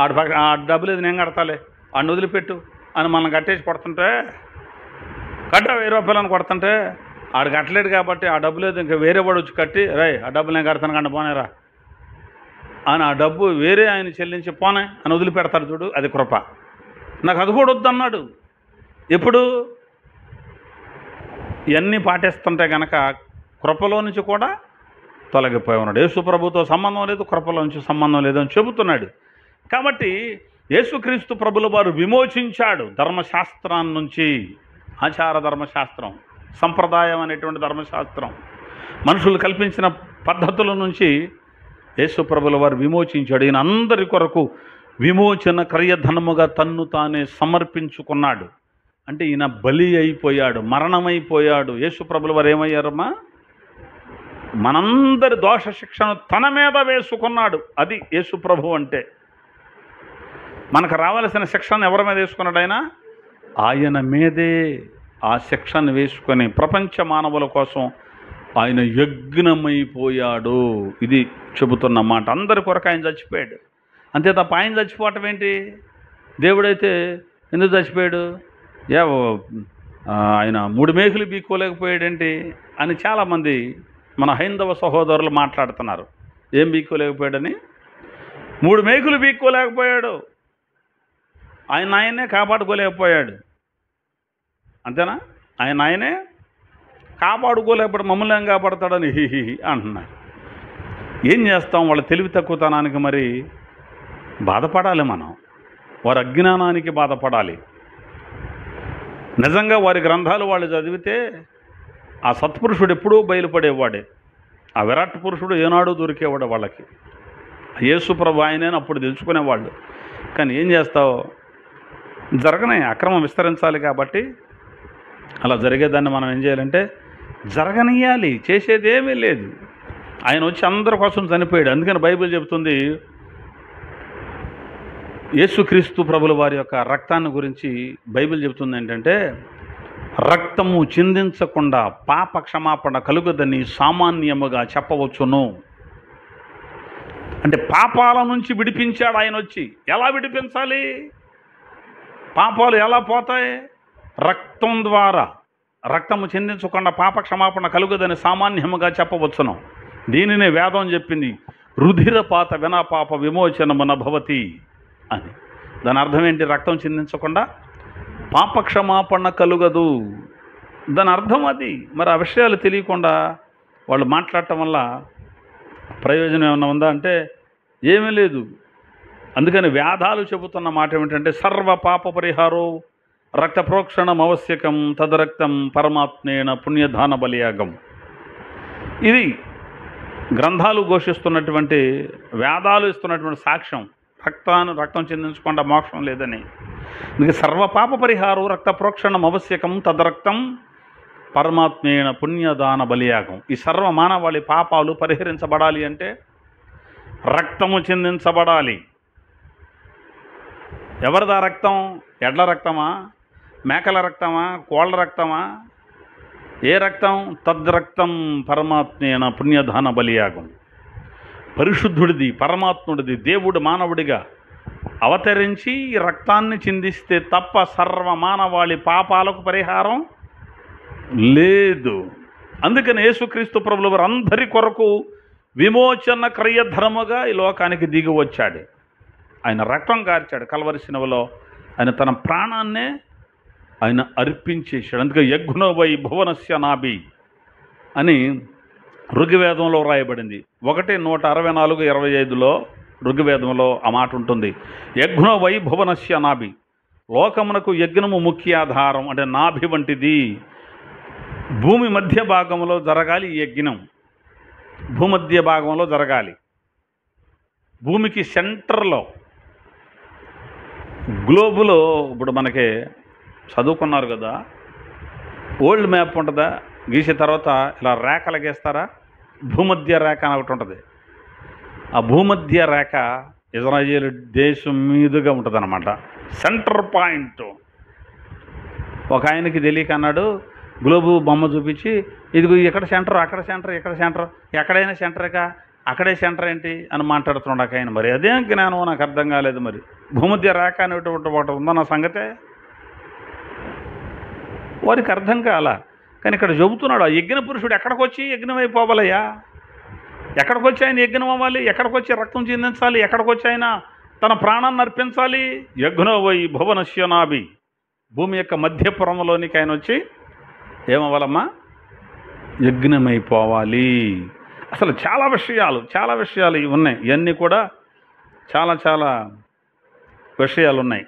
ఆ డబ్బులు ఏది నేను కడతాలే, ఆడిని వదిలిపెట్టు అని మనం కట్టేసి కొడుతుంటే, కట్ట 1000 రూపాయలని కొడుతుంటే ఆడు కట్టలేడు కాబట్టి ఆ డబ్బు లేదు, ఇంకా వేరే వాడు వచ్చి కట్టి రే ఆ డబ్బులు నేను కడతాను కంటే పోనేరా అని ఆ డబ్బు వేరే ఆయన చెల్లించి పోనే అని వదిలిపెడతాడు చూడు, అది కృప. నాకు అది కూడా వద్దన్నాడు. ఎప్పుడు? ఇవన్నీ పాటిస్తుంటే కనుక కృపలో నుంచి కూడా తొలగిపోయి ఉన్నాడు. యేసు ప్రభుతో సంబంధం లేదు, కృపలో నుంచి సంబంధం లేదు అని చెబుతున్నాడు. కాబట్టి యేసుక్రీస్తు ప్రభుల వారు విమోచించాడు ధర్మశాస్త్రాన్ని నుంచి. ఆచార ధర్మశాస్త్రం, సంప్రదాయం అనేటువంటి ధర్మశాస్త్రం, మనుషులు కల్పించిన పద్ధతుల నుంచి యేసు ప్రభుల వారు విమోచించాడు. ఈయన అందరి కొరకు విమోచన క్రయధనముగా తన్ను తానే సమర్పించుకున్నాడు. అంటే ఈయన బలి అయిపోయాడు, మరణమైపోయాడు. యేసు ప్రభుల వారు ఏమయ్యారమ్మా? మనందరి దోష శిక్షను తన మీద వేసుకున్నాడు. అది యేసు ప్రభు అంటే. మనకు రావాల్సిన శిక్షను ఎవరి మీద వేసుకున్నాడు ఆయన? ఆయన మీదే ఆ శిక్షను వేసుకొని ప్రపంచ మానవుల కోసం ఆయన యజ్ఞమైపోయాడు. ఇది చెబుతున్న మాట. అందరి కొరకు ఆయన చచ్చిపోయాడు. అంతే తప్ప ఆయన చచ్చిపోవటం ఏంటి? దేవుడైతే ఎందుకు చచ్చిపోయాడు? ఆయన 3 మేకులు బీక్కోలేకపోయాడేంటి అని చాలామంది మన హైందవ సహోదరులు మాట్లాడుతున్నారు. ఏం బీక్కోలేకపోయాడని? 3 మేకులు బీక్కోలేకపోయాడు. ఆయనే కాపాడుకోలేకపోయాడు. అంతేనా? ఆయనే కాపాడుకోలేకపోతే మమ్మల్ని ఏం కాపాడతాడని హిహిహి అంటున్నారు. ఏం చేస్తాం? వాళ్ళ తెలివి తక్కువతనానికి మరి బాధపడాలి మనం. వారి అజ్ఞానానికి బాధపడాలి. నిజంగా వారి గ్రంథాలు వాళ్ళు చదివితే ఆ సత్పురుషుడు ఎప్పుడూ బయలుపడేవాడే. ఆ విరాట్ పురుషుడు ఏనాడు దొరికేవాడు వాళ్ళకి. యేసు ప్రభు ఆయనే అప్పుడు తెలుసుకునేవాళ్ళు. కానీ ఏం చేస్తావు? జరగనే అక్రమం విస్తరించాలి కాబట్టి అలా జరిగేదాన్ని మనం ఏం చేయాలంటే జరగనియాలి. చేసేది ఏమీ లేదు. ఆయన వచ్చి అందరి కోసం చనిపోయాడు. అందుకని బైబిల్ చెబుతుంది యేసుక్రీస్తు ప్రభుల వారి యొక్క రక్తాన్ని గురించి. బైబిల్ చెబుతుంది ఏంటంటే, రక్తము చిందించకుండా పాప క్షమాపణ కలుగదని సామాన్యముగా చెప్పవచ్చును. అంటే పాపాల నుంచి విడిపించాడు ఆయన వచ్చి. ఎలా విడిపించాలి? పాపాలు ఎలా పోతాయి? రక్తం ద్వారా. రక్తము చిందించకుండా పాప క్షమాపణ కలుగదని సామాన్యముగా చెప్పవచ్చును. దీనినే వేదం చెప్పింది, రుధిరపాత వినాపాప విమోచనమున భవతి అని. దాని అర్థం ఏంటి? రక్తం చిందించకుండా పాప క్షమాపణ కలుగదు. దాని అర్థం అది. మరి ఆ విషయాలు తెలియకుండా వాళ్ళు మాట్లాడటం వల్ల ప్రయోజనం ఏమైనా ఉందా అంటే ఏమీ లేదు. అందుకని వేదాలు చెబుతున్న మాట ఏమిటంటే, సర్వ పాప పరిహారో రక్త ప్రోక్షణం ఆవశ్యకం తదరక్తం పరమాత్మేన పుణ్యదాన బలియాగం. ఇది గ్రంథాలు ఘోషిస్తున్నటువంటి, వేదాలు ఇస్తున్నటువంటి సాక్ష్యం. రక్తం చిందించకుండా మోక్షం లేదని. అందుకే సర్వపాప పరిహారం రక్త ప్రోక్షణం ఆవశ్యకం తదరక్తం పరమాత్మేన పుణ్యదాన బలియాగం. ఈ సర్వ మానవాళి పాపాలు పరిహరించబడాలి అంటే రక్తము చిందించబడాలి. ఎవరిదా రక్తం? ఎడ్ల రక్తమా? మేకల రక్తమా? కోళ్ళ రక్తమా? ఏ రక్తం? తద్రక్తం పరమాత్మేన పుణ్యదాన బలియాగం. పరిశుద్ధుడిది, పరమాత్ముడిది, దేవుడు మానవుడిగా అవతరించి రక్తాన్ని చిందిస్తే తప్ప సర్వ మానవాళి పాపాలకు పరిహారం లేదు. అందుకని యేసుక్రీస్తు ప్రభుల వారు అందరి కొరకు విమోచన క్రయధర్మగా ఈ లోకానికి దిగి వచ్చాడు. ఆయన రక్తం కార్చాడు కల్వరి శిలువలో. ఆయన తన ప్రాణాన్నే ఆయన అర్పించేశాడు. అందుకే యజ్ఞో వై భువనస్య నాభి అని ఋగ్వేదంలో రాయబడింది. 1:164-25 ఋగ్వేదంలో ఆ మాట ఉంటుంది. యజ్ఞో వై భువనస్య నాభి. లోకమునకు యజ్ఞము ముఖ్య ఆధారం. అంటే నాభి వంటిది. భూమి మధ్య భాగంలో జరగాలి ఈ యజ్ఞం. భూమధ్య భాగంలో జరగాలి. భూమికి సెంటర్లో, గ్లోబులో. ఇప్పుడు మనకి చదువుకున్నారు కదా, ఓల్డ్ మ్యాప్ ఉంటుందా? గీసిన తర్వాత ఇలా రేఖలు గీస్తారా? భూమధ్య రేఖ అని ఒకటి ఉంటుంది. ఆ భూమధ్య రేఖ ఇజ్రాయేల్ దేశం మీదుగా ఉంటుంది అన్నమాట. Centre point. ఒక ఆయనకి తెలియక అన్నాడు, గ్లోబు బొమ్మ చూపించి, ఇదిగో ఇక్కడ సెంటర్, అక్కడ సెంటర్, ఇక్కడ సెంటర్, ఎక్కడైనా సెంటర్గా అక్కడే సెంటర్ ఏంటి అని మాట్లాడుతున్నాడు ఒక ఆయన. మరి అదేం జ్ఞానం నాకు అర్థం కాలేదు. మరి భూమధ్య రేఖ అనేటువంటి ఒకటి ఉందా నా సంగతే? వారికి అర్థం కాల. కానీ ఇక్కడ చెబుతున్నాడు, ఆ యజ్ఞ పురుషుడు ఎక్కడికి వచ్చి యజ్ఞం అయిపోవాలయ్యా? ఎక్కడికి వచ్చి ఆయన యజ్ఞం అవ్వాలి? ఎక్కడికి వచ్చి రక్తం చిందించాలి? ఎక్కడికి వచ్చి ఆయన తన ప్రాణాన్ని అర్పించాలి? యజ్ఞో వై భువనస్య నాభి. భూమి యొక్క మధ్యపురంలోనికి ఆయన వచ్చి ఏమవ్వాలమ్మా? యజ్ఞమైపోవాలి. అసలు చాలా విషయాలు ఇవి ఉన్నాయి. ఇవన్నీ కూడా చాలా విషయాలు ఉన్నాయి.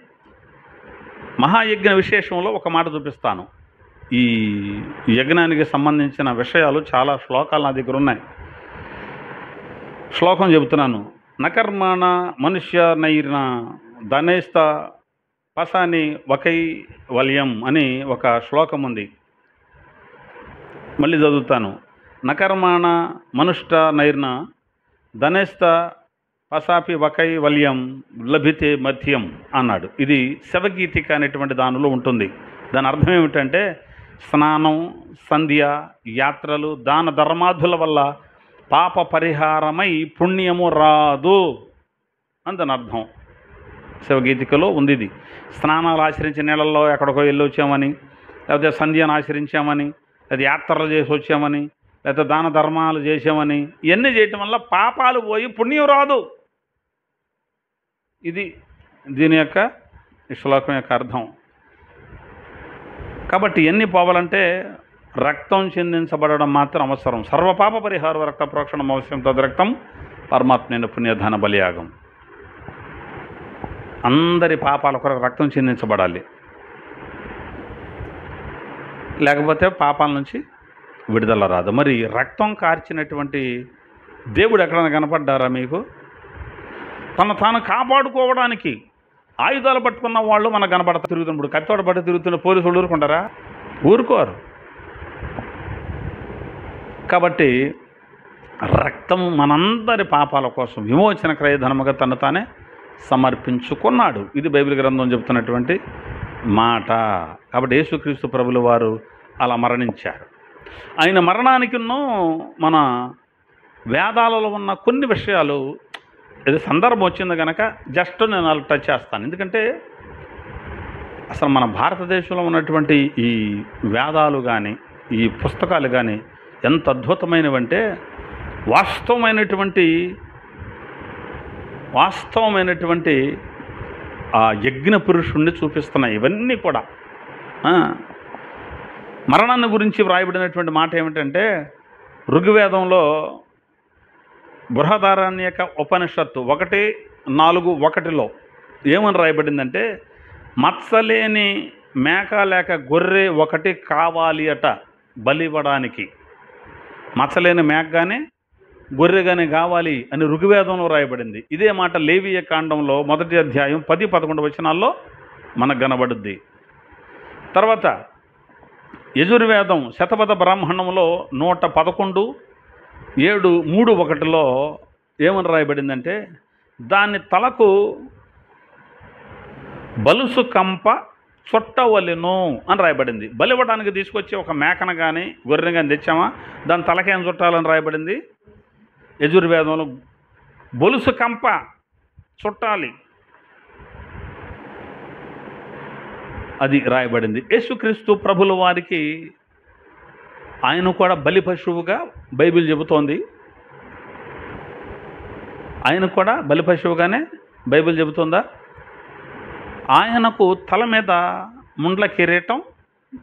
మహాయజ్ఞ విశేషంలో ఒక మాట చూపిస్తాను. ఈ యజ్ఞానికి సంబంధించిన విషయాలు చాలా శ్లోకాలు నా దగ్గర ఉన్నాయి. శ్లోకం చెబుతున్నాను. నకర్మాణ మనుష్య నైర్న ధనేస్త పసాని వకై వల్యం అని ఒక శ్లోకం ఉంది. మళ్ళీ చదువుతాను. నకర్మాణ మనుష్ట నైర్న ధనేస్త పసాపి వకై వల్యం లభితే మధ్యం అన్నాడు. ఇది శవగీతిక అనేటువంటి దానిలో ఉంటుంది. దాని అర్థం ఏమిటంటే స్నానం, సంధ్య, యాత్రలు, దాన ధర్మాదుల వల్ల పాప పరిహారమై పుణ్యము రాదు అని దాని అర్థం. శివగీతికలో ఉంది ఇది. స్నానాలు ఆచరించి నీళ్ళల్లో ఎక్కడికో వెళ్ళి వచ్చామని, లేకపోతే సంధ్యను ఆచరించామని, లేదా యాత్రలు చేసి వచ్చామని, లేకపోతే దాన ధర్మాలు చేసామని, ఇవన్నీ చేయటం వల్ల పాపాలు పోయి పుణ్యం రాదు. ఇది దీని యొక్క ఈ శ్లోకం యొక్క అర్థం. కాబట్టి ఎన్ని పోవాలంటే రక్తం చిందించబడడం మాత్రం అవసరం. సర్వపాప పరిహార రక్త ప్రోక్షణం అవశ్యం తద్రక్తం పరమాత్మైన పుణ్యధాన బలియాగం. అందరి పాపాల కొరకు రక్తం చిందించబడాలి, లేకపోతే పాపాల నుంచి విడుదల రాదు. మరి రక్తం కార్చినటువంటి దేవుడు ఎక్కడైనా కనపడ్డారా మీకు? తను తాను కాపాడుకోవడానికి ఆయుధాలు పట్టుకున్న వాళ్ళు మనకు కనపడతా తిరుగుతున్నప్పుడు, కత్తోడ పట్టి తిరుగుతున్న పోలీసులు ఊరుకుంటారా? ఊరుకోరు. కాబట్టి రక్తం మనందరి పాపాల కోసం విమోచన క్రయధనముగా తను తానే సమర్పించుకున్నాడు. ఇది బైబిల్ గ్రంథం చెబుతున్నటువంటి మాట. కాబట్టి యేసుక్రీస్తు ప్రభుల వారు అలా మరణించారు. ఆయన మరణానికిన్నో మన వేదాలలో ఉన్న కొన్ని విషయాలు, ఏదో సందర్భం వచ్చింది కనుక జస్ట్ నేను అలా టచ్ చేస్తాను. ఎందుకంటే అసలు మన భారతదేశంలో ఉన్నటువంటి ఈ వేదాలు కానీ ఈ పుస్తకాలు కానీ ఎంత అద్భుతమైనవంటే వాస్తవమైనటువంటి ఆ యజ్ఞ పురుషుణ్ణి చూపిస్తున్నాయి ఇవన్నీ కూడా. మరణాన్ని గురించి వ్రాయబడినటువంటి మాట ఏమిటంటే ఋగ్వేదంలో బృహదారణ్యక ఉపనిషత్తు 1:4:1 ఏమని రాయబడిందంటే మత్సలేని మేక లేక గొర్రె ఒకటి కావాలి అట బలివ్వడానికి. మత్సలేని మేక కానీ గొర్రె కానీ కావాలి అని ఋగ్వేదంలో రాయబడింది. ఇదే మాట లేవియ కాండంలో 1వ అధ్యాయం 10-11 వచనాల్లో మనకు కనబడుద్ది. తర్వాత యజుర్వేదం శతపథ బ్రాహ్మణంలో 111:7:3:1 ఏమని రాయబడిందంటే దాని తలకు బలుసు కంప చుట్టవలెను అని రాయబడింది. బలివ్వడానికి తీసుకొచ్చి ఒక మేకను కానీ గొర్రెను కానీ తెచ్చామా, దాని తలకేం చుట్టాలని రాయబడింది యజుర్వేదంలో. బొలుసు కంప చుట్టాలి అది రాయబడింది. యేసుక్రీస్తు ప్రభుల వారికి ఆయన కూడా బలి పశువుగా బైబిల్ చెబుతోంది. ఆయన కూడా బలి పశువుగానే బైబిల్ చెబుతుందా? ఆయనకు తల మీద ముండ్ల కిరీటం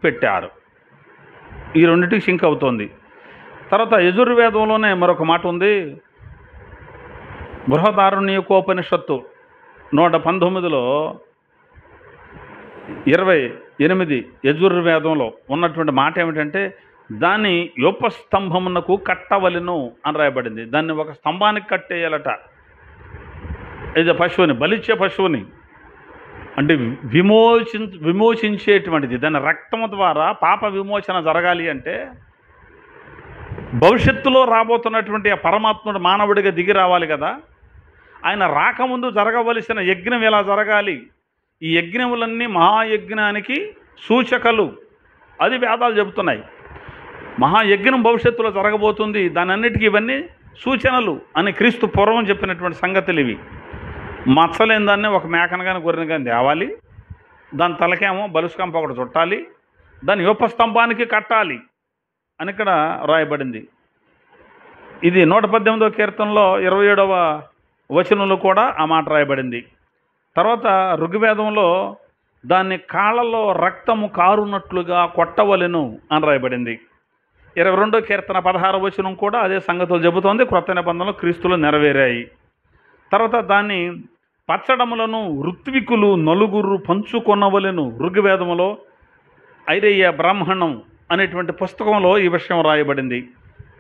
పెట్టారు. ఈ రెండింటికి సింక్ అవుతోంది. తర్వాత యజుర్వేదంలోనే మరొక మాట ఉంది. బృహదారణ్యకోపనిషత్తు 119:28 యజుర్వేదంలో ఉన్నటువంటి మాట ఏమిటంటే దాన్ని యోపస్తంభమునకు కట్టవలెను అని రాయబడింది. దాన్ని ఒక స్తంభానికి కట్టేయాలట. ఇది పశువుని, బలిచ్చే పశువుని, అంటే విమోచించేటువంటిది. దాని రక్తము ద్వారా పాప విమోచన జరగాలి అంటే భవిష్యత్తులో రాబోతున్నటువంటి ఆ పరమాత్ముడు మానవుడిగా దిగి రావాలి కదా. ఆయన రాకముందు జరగవలసిన యజ్ఞం ఎలా జరగాలి? ఈ యజ్ఞములన్నీ మహాయజ్ఞానికి సూచకలు. అది వేదాలు చెబుతున్నాయి. మహాయజ్ఞం భవిష్యత్తులో జరగబోతుంది, దాని అన్నిటికీ ఇవన్నీ సూచనలు అని క్రీస్తు పూర్వం చెప్పినటువంటి సంగతులు ఇవి. మచ్చలేని దాన్ని ఒక మేకను కానీ గొర్రెను కానీ తేవాలి, దాని తలకేమో బలుసుకంప ఒకటి చుట్టాలి, దాన్ని యోపస్తంభానికి కట్టాలి అని ఇక్కడ రాయబడింది. ఇది 118వ కీర్తనలో 27వ వచనంలో కూడా ఆ మాట రాయబడింది. తర్వాత ఋగ్వేదంలో దాన్ని కాళ్ళలో రక్తము కారునట్లుగా కొట్టవలెను అని రాయబడింది. 22వ కీర్తన 16వ వచనం కూడా అదే సంగతులు చెబుతోంది. క్రొత్త నిబంధనలు క్రీస్తులు నెరవేరాయి. తర్వాత దాన్ని పచ్చడములను ఋత్వికులు నలుగురు పంచుకొనవలెను ఋగ్వేదములో ఐరేయ బ్రాహ్మణం అనేటువంటి పుస్తకంలో ఈ విషయం రాయబడింది.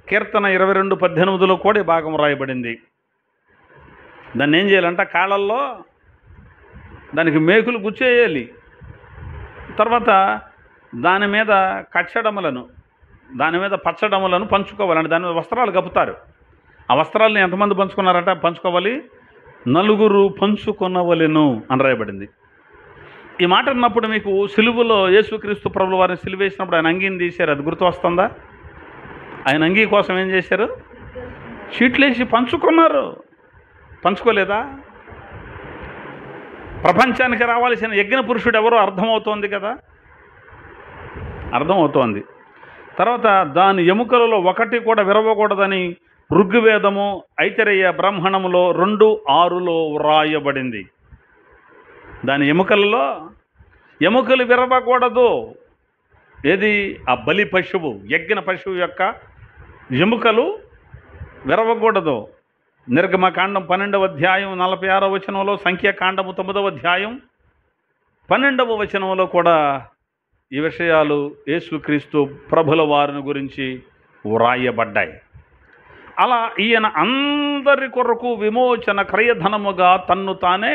కీర్తన 22:18 కూడా ఈ భాగం రాయబడింది. దాన్ని ఏం చేయాలంటే కాళ్ళల్లో దానికి మేకులు గుచ్చేయాలి. తర్వాత దాని మీద కచ్చడములను, దాని మీద పచ్చడములను పంచుకోవాలంటే దాని మీద వస్త్రాలు కప్పుతారు. ఆ వస్త్రాలను ఎంతమంది పంచుకున్నారట? పంచుకోవాలి, 4 పంచుకొనవలెను అని రాయబడింది. ఈ మాట అన్నప్పుడు మీకు సిలువలో యేసుక్రీస్తు ప్రభుల వారిని సిలువేసినప్పుడు ఆయన అంగీని తీశారు, అది గుర్తు వస్తుందా? ఆయన అంగీ కోసం ఏం చేశారు? చీట్లేసి పంచుకున్నారు. పంచుకోలేదా? ప్రపంచానికి రావాల్సిన యజ్ఞ పురుషుడు ఎవరో అర్థమవుతోంది కదా, అర్థమవుతోంది. తర్వాత దాని ఎముకలలో ఒకటి కూడా విరవకూడదని ఋగ్వేదము ఐతరేయ బ్రాహ్మణములో 2:6 వ్రాయబడింది. దాని ఎముకలు విరవకూడదు. ఏది? ఆ బలి పశువు, యజ్ఞ పశువు యొక్క ఎముకలు విరవకూడదు. నిర్గమకాండం 12వ అధ్యాయం 46వ వచనంలో, సంఖ్యాకాండము 9వ అధ్యాయం 12వ వచనంలో కూడా ఈ విషయాలు యేసుక్రీస్తు ప్రభుల వారిని గురించి వ్రాయబడ్డాయి. అలా ఈయన అందరి కొరకు విమోచన క్రయధనముగా తన్ను తానే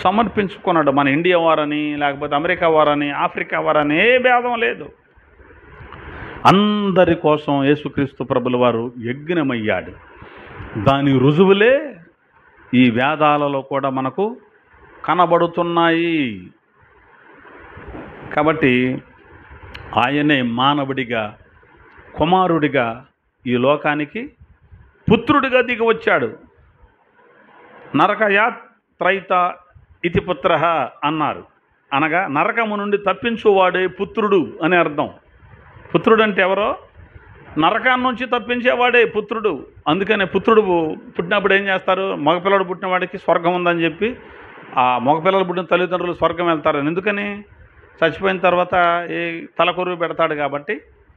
సమర్పించుకున్నాడు. మన ఇండియా వారని, లేకపోతే అమెరికా వారని, ఆఫ్రికా వారని ఏ భేదం లేదు. అందరి కోసం యేసుక్రీస్తు ప్రభుల వారు యజ్ఞమయ్యాడు. దాని రుజువులే ఈ వేదాలలో కూడా మనకు కనబడుతున్నాయి. కాబట్టి ఆయనే మానవుడిగా, కుమారుడిగా ఈ లోకానికి పుత్రుడిగా దిగి వచ్చాడు. నరకయాత్రైత ఇతి పుత్ర అన్నారు, అనగా నరకము నుండి తప్పించువాడే పుత్రుడు అని అర్థం. పుత్రుడు అంటే ఎవరో? నరకాన్ని నుంచి తప్పించేవాడే పుత్రుడు. అందుకనే పుత్రుడు పుట్టినప్పుడు ఏం చేస్తారు? మగపిల్లడు పుట్టిన వాడికి స్వర్గం ఉందని చెప్పి ఆ మగపిల్లలు పుట్టిన తల్లిదండ్రులు స్వర్గం వెళ్తారు. ఎందుకని? చచ్చిపోయిన తర్వాత ఏ తలకొరువు పెడతాడు కాబట్టి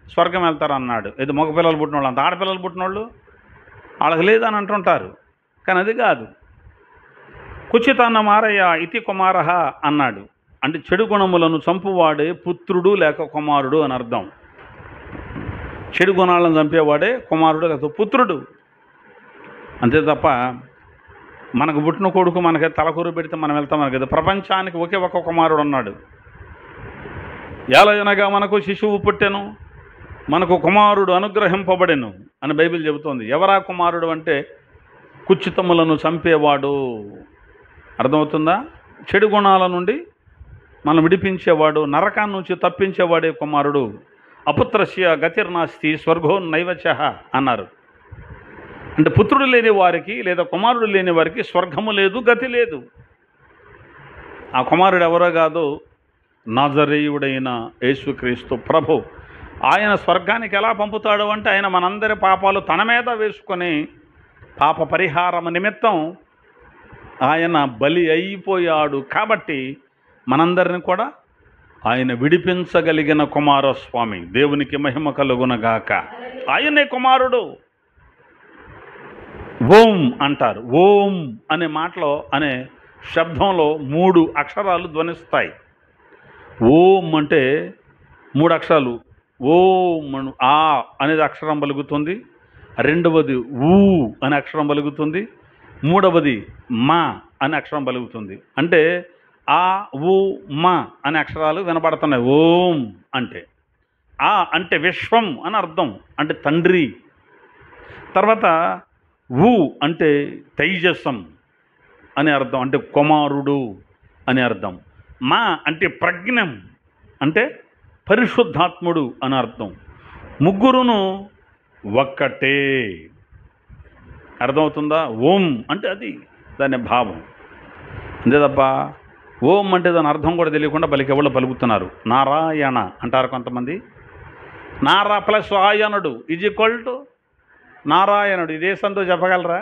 స్వర్గం వెళ్తారు అన్నాడు. ఇది మగపిల్లలు పుట్టిన వాళ్ళు. అంత ఆడపిల్లలు పుట్టిన వాళ్ళు వాళ్ళకి లేదని అంటుంటారు, కానీ అది కాదు. కుచితన్న మారయ్య ఇతి కుమారహ అన్నాడు, అంటే చెడు గుణములను చంపువాడే పుత్రుడు లేక కుమారుడు అని అర్థం. చెడు గుణాలను చంపేవాడే కుమారుడు లేక పుత్రుడు. అంతే తప్ప మనకు పుట్టిన కొడుకు మనకి తలకూరు పెడితే మనం వెళ్తాం కదా. ప్రపంచానికి ఒకే ఒక కుమారుడు ఉన్నాడు. ఏలయనగా మనకు శిశువు పుట్టెను, మనకు కుమారుడు అనుగ్రహింపబడెను అని బైబిల్ చెబుతోంది. ఎవరా కుమారుడు అంటే కుచితములను చంపేవాడు. అర్థమవుతుందా? చెడు గుణాల నుండి మనం విడిపించేవాడు, నరకాన్ని నుంచి తప్పించేవాడే కుమారుడు. అపుత్రస్య గతిర్నాస్తి స్వర్గో నైవచః అన్నారు. అంటే పుత్రుడు లేని వారికి లేదా కుమారుడు లేని వారికి స్వర్గము లేదు, గతి లేదు. ఆ కుమారుడు ఎవరో కాదు, నాజరేయుడైన యేసుక్రీస్తు ప్రభు. ఆయన స్వర్గానికి ఎలా పంపుతాడు అంటే ఆయన మనందరి పాపాలు తన మీద వేసుకొని పాప పరిహారం నిమిత్తం ఆయన బలి అయిపోయాడు. కాబట్టి మనందరిని కూడా ఆయన విడిపించగలిగిన కుమారస్వామి. దేవునికి మహిమ కలుగునగాక. ఆయనే కుమారుడు. ఓం అంటారు. ఓం అనే మాటలో, అనే శబ్దంలో 3 అక్షరాలు ధ్వనిస్తాయి. ఓం అంటే 3 అక్షరాలు. ఓం ఆ అనేది అక్షరం పలుకుతుంది, రెండవది ఊ అనే అక్షరం పలుకుతుంది, మూడవది మా అనే అక్షరం పలుకుతుంది. అంటే ఆ ఊ మా అనే అక్షరాలు వినపడుతున్నాయి ఓం అంటే. ఆ అంటే విశ్వం అని అర్థం, అంటే తండ్రి. తర్వాత ఊ అంటే తైజసం అని అర్థం, అంటే కుమారుడు అని అర్థం. మా అంటే ప్రజ్ఞం, అంటే పరిశుద్ధాత్ముడు అని అర్థం. ముగ్గురును ఒక్కటే. అర్థమవుతుందా? ఓం అంటే అది దాని భావం. అంతే తప్ప ఓం అంటే దాని అర్థం కూడా తెలియకుండా పలికెవళ్ళు పలుకుతున్నారు. నారాయణ అంటారు కొంతమంది. నారా ప్లస్ ఆయనుడు ఈజ్ ఈక్వల్ టు నారాయణుడు. ఇదే సంతో చెప్పగలరా?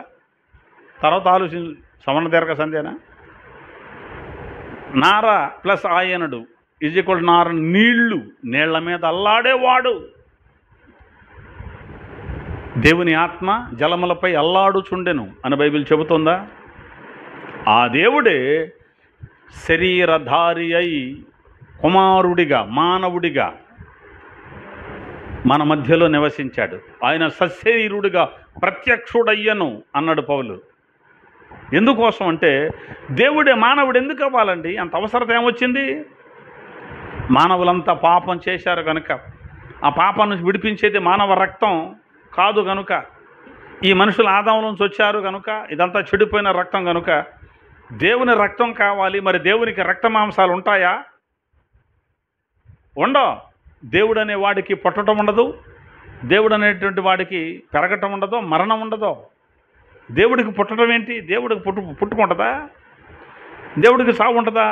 తర్వాత ఆలోచించు. సవర్ణ దీర్ఘ సంధ్యేనా? నారా ప్లస్ ఆయనుడు ఈజ్ ఈక్వల్ టు నార, నీళ్లు, నీళ్ల మీద అల్లాడేవాడు. దేవుని ఆత్మ జలములపై అల్లాడుచుండెను అని బైబిల్ చెబుతుందా? ఆ దేవుడే శరీరధారి అయి కుమారుడిగా, మానవుడిగా మన మధ్యలో నివసించాడు. ఆయన సశరీరుడిగా ప్రత్యక్షుడయ్యను అన్నాడు పౌలు. ఎందుకోసం అంటే దేవుడే మానవుడు ఎందుకు అవ్వాలండి? అంత అవసరత ఏమొచ్చింది? మానవులంతా పాపం చేశారు కనుక, ఆ పాపం నుంచి విడిపించేది మానవ రక్తం కాదు కనుక, ఈ మనుషులు ఆదాము నుంచి వచ్చారు కనుక, ఇదంతా చెడిపోయిన రక్తం కనుక దేవుని రక్తం కావాలి. మరి దేవునికి రక్త మాంసాలు ఉంటాయా? ఉండవు. దేవుడు అనే వాడికి పుట్టడం ఉండదు, దేవుడు అనేటువంటి వాడికి పెరగటం ఉండదు, మరణం ఉండదు. దేవుడికి పుట్టడం ఏంటి? దేవుడికి పుట్టుకుంటుందా? దేవుడికి సావు ఉంటుందా?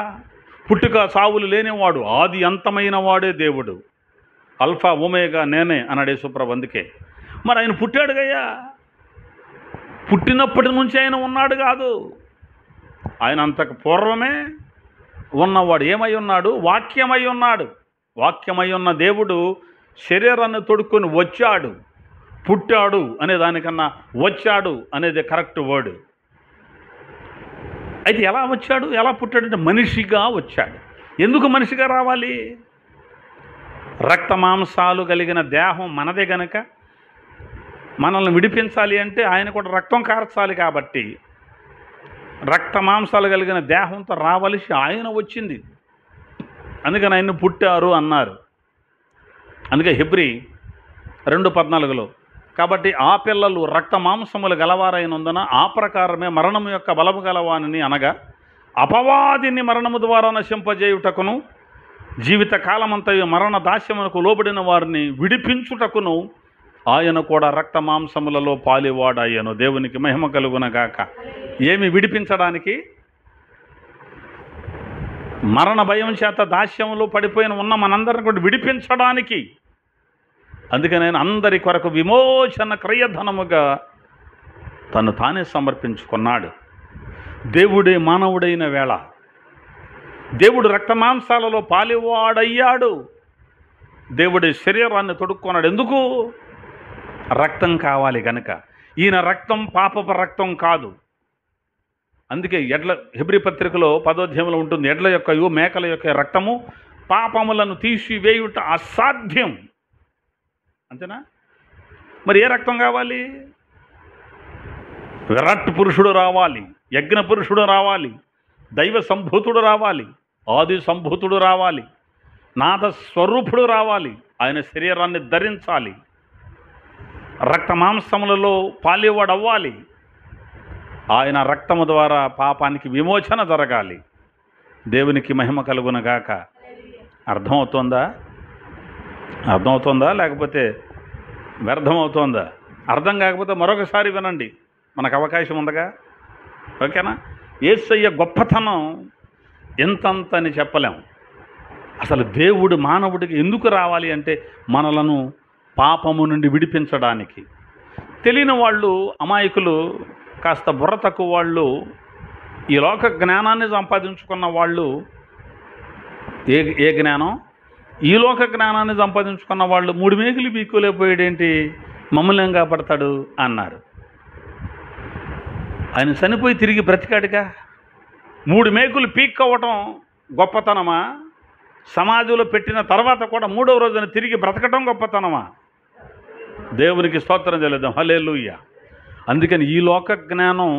పుట్టుక సావులు లేనివాడు, ఆది అంతమైన వాడే దేవుడు. అల్ఫా ఒమేగా నేనే అన్నాడు యేసుప్రభు. అందుకే మరి ఆయన పుట్టాడుగయ్యా. పుట్టినప్పటి నుంచి ఆయన ఉన్నాడు కాదు, ఆయన అంతకు పూర్వమే ఉన్నవాడు. ఏమై ఉన్నాడు? వాక్యమై ఉన్నాడు. వాక్యమై ఉన్న దేవుడు శరీరాన్ని తొడుక్కొని వచ్చాడు. పుట్టాడు అనే దానికన్నా వచ్చాడు అనేది కరెక్ట్ వర్డ్. అయితే ఎలా వచ్చాడు, ఎలా పుట్టాడంటే మనిషిగా వచ్చాడు. ఎందుకు మనిషిగా రావాలి? రక్త మాంసాలు కలిగిన దేహం మనదే గనక మనల్ని విడిపించాలి అంటే ఆయన కూడా రక్తం కార్చాలి. కాబట్టి రక్త మాంసాలు కలిగిన దేహంతో రావలసి ఆయన వచ్చింది. అందుకని ఆయన్ని పుట్టారు అన్నారు. అందుకే హెబ్రీ 2:14లో కాబట్టి ఆ పిల్లలు రక్త మాంసములు గలవారైనందున ఆ ప్రకారమే మరణము యొక్క బలము గలవాని అనగా అపవాదిని మరణము ద్వారా నశింపజేయుటకును జీవిత కాలమంతయు మరణ దాస్యమునకు లోబడిన వారిని విడిపించుటకును ఆయన కూడా రక్త మాంసములలో పాలివాడాయను. దేవునికి మహిమ కలుగునగాక. ఏమి విడిపించడానికి? మరణ భయం చేత దాస్యములో పడిపోయిన ఉన్న మనందరిని కూడా విడిపించడానికి. అందుకని ఆయన అందరి కొరకు విమోచన క్రయధనముగా తను తానే సమర్పించుకున్నాడు. దేవుడే మానవుడైన వేళ దేవుడు రక్త మాంసాలలో పాలివాడయ్యాడు. దేవుడి శరీరాన్ని తొడుక్కున్నాడు. ఎందుకు? రక్తం కావాలి కనుక. ఈయన రక్తం పాపపు రక్తం కాదు. అందుకే హెబ్రీ పత్రికలో 10వ అధ్యాయంలో ఉంటుంది, ఎడ్ల యొక్క మేకల యొక్క రక్తము పాపములను తీసివేయుట అసాధ్యం. అంతేనా? మరి ఏ రక్తం కావాలి? విరాట్ పురుషుడు రావాలి, యజ్ఞ పురుషుడు రావాలి, దైవ సంభూతుడు రావాలి, ఆది సంభూతుడు రావాలి, నాద స్వరూపుడు రావాలి. ఆయన శరీరాన్ని ధరించాలి, రక్త మాంసములలో పాలివాడవ్వాలి. ఆయన రక్తము ద్వారా పాపానికి విమోచన జరగాలి. దేవునికి మహిమ కలుగునగాక. అర్థమవుతోందా? అర్థమవుతోందా లేకపోతే వ్యర్థమవుతోందా? అర్థం కాకపోతే మరొకసారి వినండి, మనకు అవకాశం ఉందగా. ఓకేనా? యేసయ్య గొప్పతనం ఎంతంతని చెప్పలేం. అసలు దేవుడు మానవుడికి ఎందుకు రావాలి అంటే మనలను పాపము నుండి విడిపించడానికి. తెలియని వాళ్ళు, అమాయకులు, కాస్త బుర్ర తక్కువ వాళ్ళు, ఈ లోక జ్ఞానాన్ని సంపాదించుకున్న వాళ్ళు, ఏ జ్ఞానం? ఈ లోక జ్ఞానాన్ని సంపాదించుకున్న వాళ్ళు 3 మేకులు పీక్కోలేకపోయాడేంటి, మమ్మల్ని ఏం కాపాడతాడు అన్నారు. ఆయన చనిపోయి తిరిగి బ్రతికాడుగా. 3 మేకులు పీక్కోవటం గొప్పతనమా? సమాధిలో పెట్టిన తర్వాత కూడా 3వ రోజున తిరిగి బ్రతకటం గొప్పతనమా? దేవునికి స్తోత్రం చెల్లిద్దాం. హల్లెలూయా. అందుకని ఈ లోక జ్ఞానం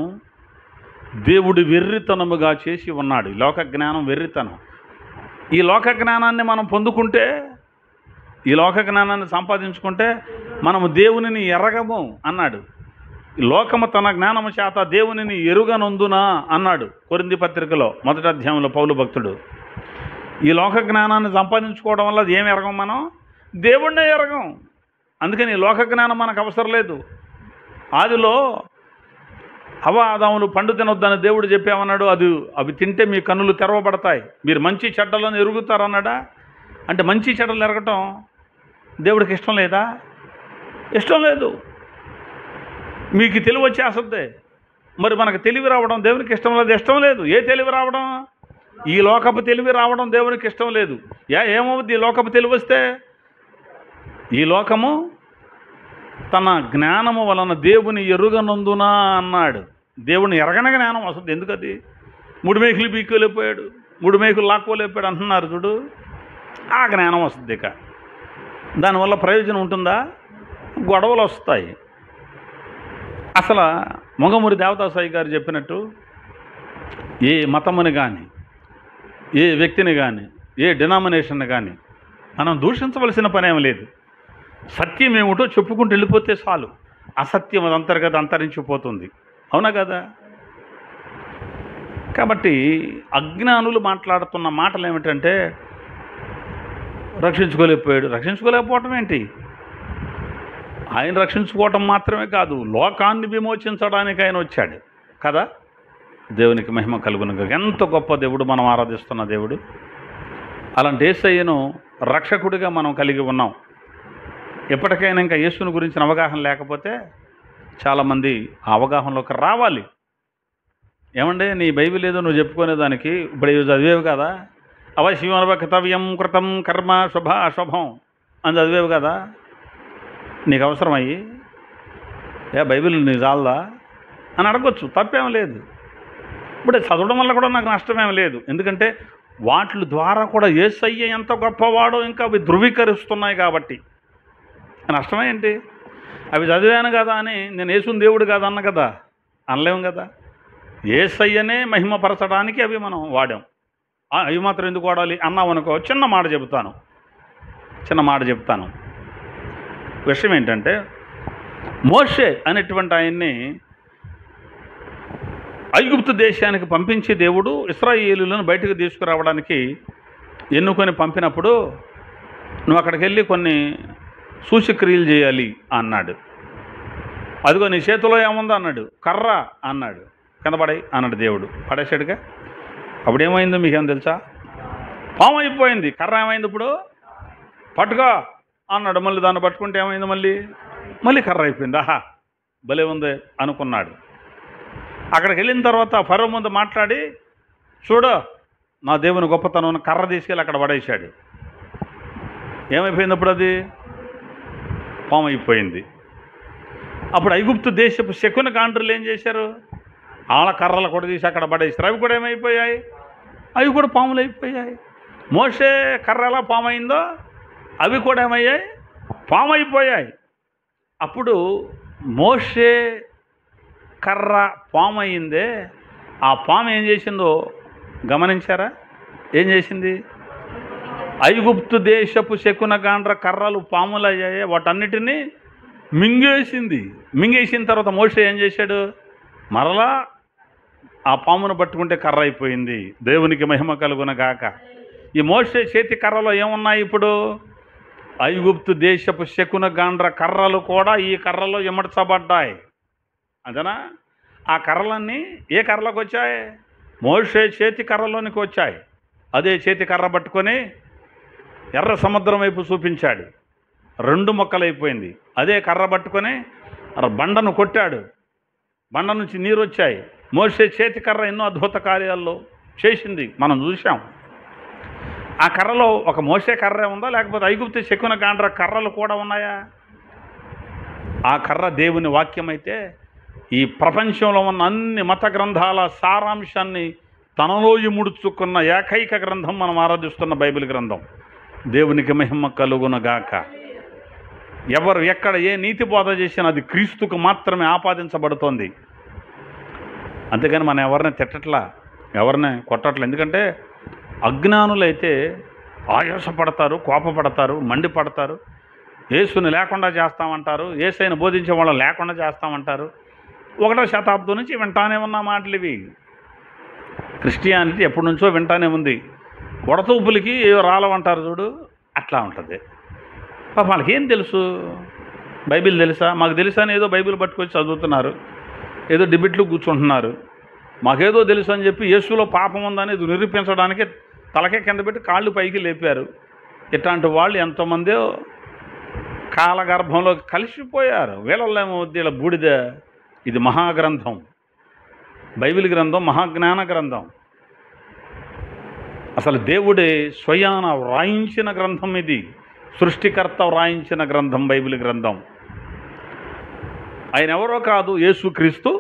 దేవుడు వెర్రితనముగా చేసి ఉన్నాడు. ఈ లోక జ్ఞానం వెర్రితనం. ఈ లోక జ్ఞానాన్ని మనం పొందుకుంటే, ఈ లోక జ్ఞానాన్ని సంపాదించుకుంటే మనము దేవునిని ఎరగము అన్నాడు. లోకము తన జ్ఞానము చేత దేవునిని ఎరుగనందునా అన్నాడు కొరింథీ పత్రికలో 1వ అధ్యాయంలో పౌలు భక్తుడు. ఈ లోక జ్ఞానాన్ని సంపాదించుకోవడం వల్ల ఏమి ఎరగం? మనం దేవుణ్ణే ఎరగం. అందుకని ఈ లోక జ్ఞానం మనకు అవసరం లేదు. ఆదిలో హవ్వ ఆదాములు పండు తినొద్దని దేవుడు చెప్పామన్నాడు. అవి తింటే మీ కన్నులు తెరవబడతాయి, మీరు మంచి చెడ్డలను ఎరుగుతారన్నాడా? అంటే మంచి చెడ్డలు ఎరగటం దేవుడికి ఇష్టం లేదా? ఇష్టం లేదు. మీకు తెలివి వచ్చేస్తుంది. మరి మనకు తెలివి రావడం దేవునికి ఇష్టం లేదు, ఇష్టం లేదు. ఏ తెలివి రావడం? ఈ లోకపు తెలివి రావడం దేవునికి ఇష్టం లేదు. ఏమవుద్ది ఈ లోకపు తెలివి వస్తే? ఈ లోకము తన జ్ఞానము వలన దేవుని ఎరుగనందునా అన్నాడు. దేవుని ఎరగన జ్ఞానం వస్తుంది. ఎందుకది? 3 మేకులు పీక్కోలేకపోయాడు, 3 మేకులు లాక్కోలేకపోయాడు అంటున్నారు చూడు. ఆ జ్ఞానం వస్తుంది. ఇక దానివల్ల ప్రయోజనం ఉంటుందా? గొడవలు వస్తాయి. అసలు మొగమూరి దేవదాసాయి గారు చెప్పినట్టు ఏ మతముని కానీ, ఏ వ్యక్తిని కానీ, ఏ డినామినేషన్ని కానీ మనం దూషించవలసిన పనేం లేదు. సత్యం ఏమిటో చెప్పుకుంటూ వెళ్ళిపోతే చాలు. అసత్యం అదంతర్గత అంతరించిపోతుంది. అవునా కదా? కాబట్టి అజ్ఞానులు మాట్లాడుతున్న మాటలు ఏమిటంటే, రక్షించుకోలేకపోవటం ఏంటి? ఆయన రక్షించుకోవటం మాత్రమే కాదు, లోకాన్ని విమోచించడానికి ఆయన వచ్చాడు కదా. దేవునికి మహిమ కలుగునుగాక. ఎంత గొప్ప దేవుడు మనం ఆరాధిస్తున్న దేవుడు. అలాంటి యేసయ్యను రక్షకుడిగా మనం కలిగి ఉన్నాం. ఎప్పటికైనా ఇంకా యేసుని గురించిన అవగాహన లేకపోతే చాలామంది ఆ అవగాహనలోకి రావాలి. ఏమంటే నీ బైబిల్ ఏదో నువ్వు చెప్పుకునేదానికి ఇప్పుడు ఇవి చదివేవి కదా, అవశ్యమర్వకర్తవ్యం కృతం కర్మ శుభ అశుభం అని చదివేవి కదా. నీకు అవసరమయ్యి బైబిల్ నీ చాలదా అని అడగొచ్చు, తప్పేం లేదు. ఇప్పుడు చదవడం వల్ల కూడా నాకు నష్టమేం లేదు. ఎందుకంటే వాటి ద్వారా కూడా యేసయ్య ఎంత గొప్పవాడో ఇంకా అవి ధృవీకరిస్తున్నాయి కాబట్టి. నష్టమే ఏంటి? అవి చదివాను కదా అని నేను యేసుని దేవుడు కాదు అన్న కదా, అనలేము కదా. యేసయ్యనే మహిమపరచడానికి అవి మనం వాడాం. అవి మాత్రం ఎందుకు వాడాలి అన్నాం అనుకో. చిన్న మాట చెప్తాను. విషయం ఏంటంటే, మోషే అనేటువంటి ఆయన్ని ఐగుప్తు దేశానికి పంపించి దేవుడు ఇశ్రాయేలులను బయటకు తీసుకురావడానికి ఎన్నుకొని పంపినప్పుడు నువ్వు అక్కడికి వెళ్ళి కొన్ని సూచక్రియలు చేయాలి అన్నాడు. అదిగో నీ చేతిలో ఏముందో అన్నాడు. కర్ర అన్నాడు. కింద పడాయి అన్నాడు దేవుడు. పడేసాడుగా. అప్పుడేమైందో మీకేం తెలుసా? పాము అయిపోయింది. కర్ర ఏమైంది? ఇప్పుడు పట్టుకో అన్నాడు. మళ్ళీ దాన్ని పట్టుకుంటే ఏమైంది? మళ్ళీ కర్ర అయిపోయింది. ఆహా భలే ఉంది అనుకున్నాడు. అక్కడికి వెళ్ళిన తర్వాత ఫరో ముందు మాట్లాడి, చూడు నా దేవుని గొప్పతనం, కర్ర తీసుకెళ్ళి అక్కడ పడేశాడు. ఏమైపోయింది? అప్పుడు అది పాము అయిపోయింది. అప్పుడు ఐగుప్తు దేశపు శకున గాండ్రులు ఏం చేశారు? ఆళ్ళ కర్రలు కూడా తీసి అక్కడ పడేసారు. అవి కూడా ఏమైపోయాయి? అవి కూడా పాములు అయిపోయాయి. మోషే కర్ర ఎలా పాము అయిందో అవి కూడా ఏమయ్యాయి? పాము అయిపోయాయి. అప్పుడు మోషే కర్ర పాము అయిందే, ఆ పాము ఏం చేసిందో గమనించారా? ఏం చేసింది? ఐగుప్తు దేశపు శకున గాండ్ర కర్రలు పాములు అయ్యాయి, వాటన్నిటినీ మింగేసిన తర్వాత మోషే ఏం చేశాడు? మరలా ఆ పామును పట్టుకుంటే కర్ర అయిపోయింది. దేవునికి మహిమ కలుగునగాక. ఈ మోషే చేతి కర్రలో ఏమున్నాయి? ఇప్పుడు ఐగుప్తు దేశపు శకున గాండ్ర కర్రలు కూడా ఈ కర్రలో ఇమడ్చబడ్డాయి. అదేనా? ఆ కర్రలన్నీ ఏ కర్రలోకి వచ్చాయి? మోషే చేతి కర్రలోనికి వచ్చాయి. అదే చేతి కర్ర పట్టుకొని ఎర్ర సముద్రం వైపు చూపించాడు. 2 ముక్కలైపోయింది. అదే కర్ర పట్టుకొని బండను కొట్టాడు. బండ నుంచి నీరు వచ్చాయి. మోషే చేతి కర్ర ఎన్నో అద్భుత కార్యాల్లో చేసింది, మనం చూసాం. ఆ కర్రలో ఒక మోషే కర్రే ఉందా, లేకపోతే ఐగుప్తు శకున గాండ్ర కర్రలు కూడా ఉన్నాయా? ఆ కర్ర దేవుని వాక్యం అయితే ఈ ప్రపంచంలో ఉన్న అన్ని మత గ్రంథాల సారాంశాన్ని తనలో ఇముడుచుకున్న ఏకైక గ్రంథం మనం ఆరాధిస్తున్న బైబిల్ గ్రంథం. దేవునికి మహిమ కలుగునగాక. ఎవరు ఎక్కడ ఏ నీతి బోధ చేసినా అది క్రీస్తుకు మాత్రమే ఆపాదించబడుతోంది. అంతేగాని మనం ఎవరిని తిట్టట్లా, ఎవరిని కొట్టట్లా. ఎందుకంటే అజ్ఞానులైతే ఆయాసపడతారు, కోపపడతారు, మండిపడతారు. యేసుని లేకుండా చేస్తామంటారు, యేసయ్యను బోధించే వాళ్ళని లేకుండా చేస్తామంటారు. 1వ శతాబ్దం నుంచి వింటానే ఉన్న మాటలు ఇవి. క్రిస్టియానిటీ ఎప్పటి నుంచో వింటానే ఉంది. వడతూపులకి రాలవంటారు చూడు, అట్లా ఉంటుంది. పాప వాళ్ళకి ఏం తెలుసు? బైబిల్ తెలుసా? మాకు తెలుసా అని ఏదో బైబిల్ పట్టుకొచ్చి చదువుతున్నారు, ఏదో డిబేట్లు కూర్చుంటున్నారు. మాకేదో తెలుసు అని చెప్పి యేసులో పాపం ఉందని నిరూపించడానికి తలకే కింద పెట్టి కాళ్ళు పైకి లేపారు. ఇట్లాంటి వాళ్ళు ఎంతోమంది కాలగర్భంలో కలిసిపోయారు. వీళ్ళేమో వీళ్ళ బూడిద. ఇది మహాగ్రంథం, బైబిల్ గ్రంథం, మహాజ్ఞాన గ్రంథం. అసలు దేవుడే స్వయాన వ్రాయించిన గ్రంథం ఇది. సృష్టికర్త వ్రాయించిన గ్రంథం బైబిల్ గ్రంథం. ఆయన ఎవరో కాదు, యేసుక్రీస్తు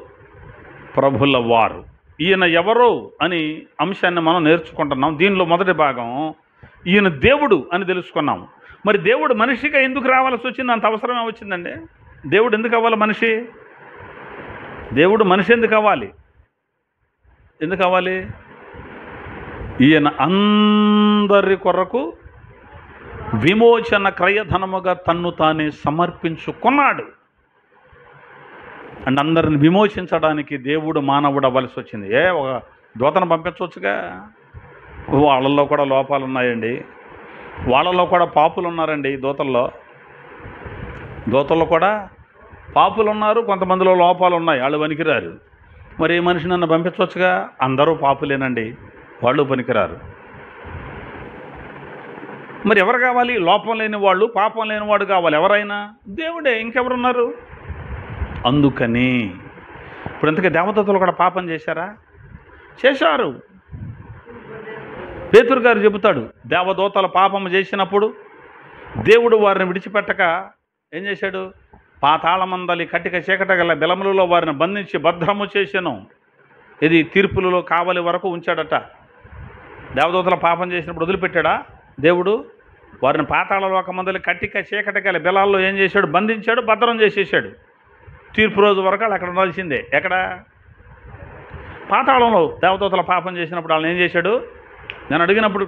ప్రభుల వారు. ఈయన ఎవరో అని అంశాన్ని మనం నేర్చుకుంటున్నాం. దీనిలో మొదటి భాగం ఈయన దేవుడు అని తెలుసుకున్నాం. మరి దేవుడు మనిషిగా ఎందుకు రావాల్సి వచ్చింది? అంత అవసరమే వచ్చిందండి. దేవుడు ఎందుకు అవ్వాలి మనిషి? దేవుడు మనిషి ఎందుకు అవ్వాలి? ఎందుకు అవ్వాలి? ఈయన అందరి కొరకు విమోచన క్రయధనముగా తన్ను తానే సమర్పించుకున్నాడు. అండ్ అందరిని విమోచించడానికి దేవుడు మానవుడు అవ్వాల్సి వచ్చింది. ఒక దూతను పంపించవచ్చుగా. వాళ్ళల్లో కూడా లోపాలు ఉన్నాయండి. వాళ్ళలో కూడా పాపులు ఉన్నారండి. దూతల్లో కూడా పాపులు ఉన్నారు, కొంతమందిలో లోపాలు ఉన్నాయి, వాళ్ళు పనికిరారు. మరి ఏ మనిషి నన్ను పంపించవచ్చుగా? అందరూ పాపులేనండి, వాళ్ళు పనికిరారు. మరి ఎవరు కావాలి? లోపం లేని వాళ్ళు, పాపం లేనివాడు కావాలి. ఎవరైనా దేవుడే, ఇంకెవరున్నారు? అందుకని ఇప్పుడు ఇంతకీ దేవదూతలు కూడా పాపం చేశారా? చేశారు. పేతురు గారు చెబుతాడు, దేవదూతలు పాపం చేసినప్పుడు దేవుడు వారిని విడిచిపెట్టక ఏం చేశాడు? పాతాళమందలి కటిక చీకట గల బిలములలో వారిని బంధించి భద్రము చేసెను. ఇది తీర్పులలో కావలి వరకు ఉంచాడట. దేవదూతల పాపం చేసినప్పుడు వదిలిపెట్టాడా దేవుడు? వారిని పాతాళ లోకమందలి కటిక చీకట గల బిలాల్లో ఏం చేశాడు? బంధించాడు, భద్రం చేసేసాడు. తీర్పు రోజు వరకు వాళ్ళు అక్కడ ఉండాల్సిందే. ఎక్కడ? పాతాళంలో. దేవదూతల పాపం చేసినప్పుడు వాళ్ళని ఏం చేశాడు? నేను అడిగినప్పుడు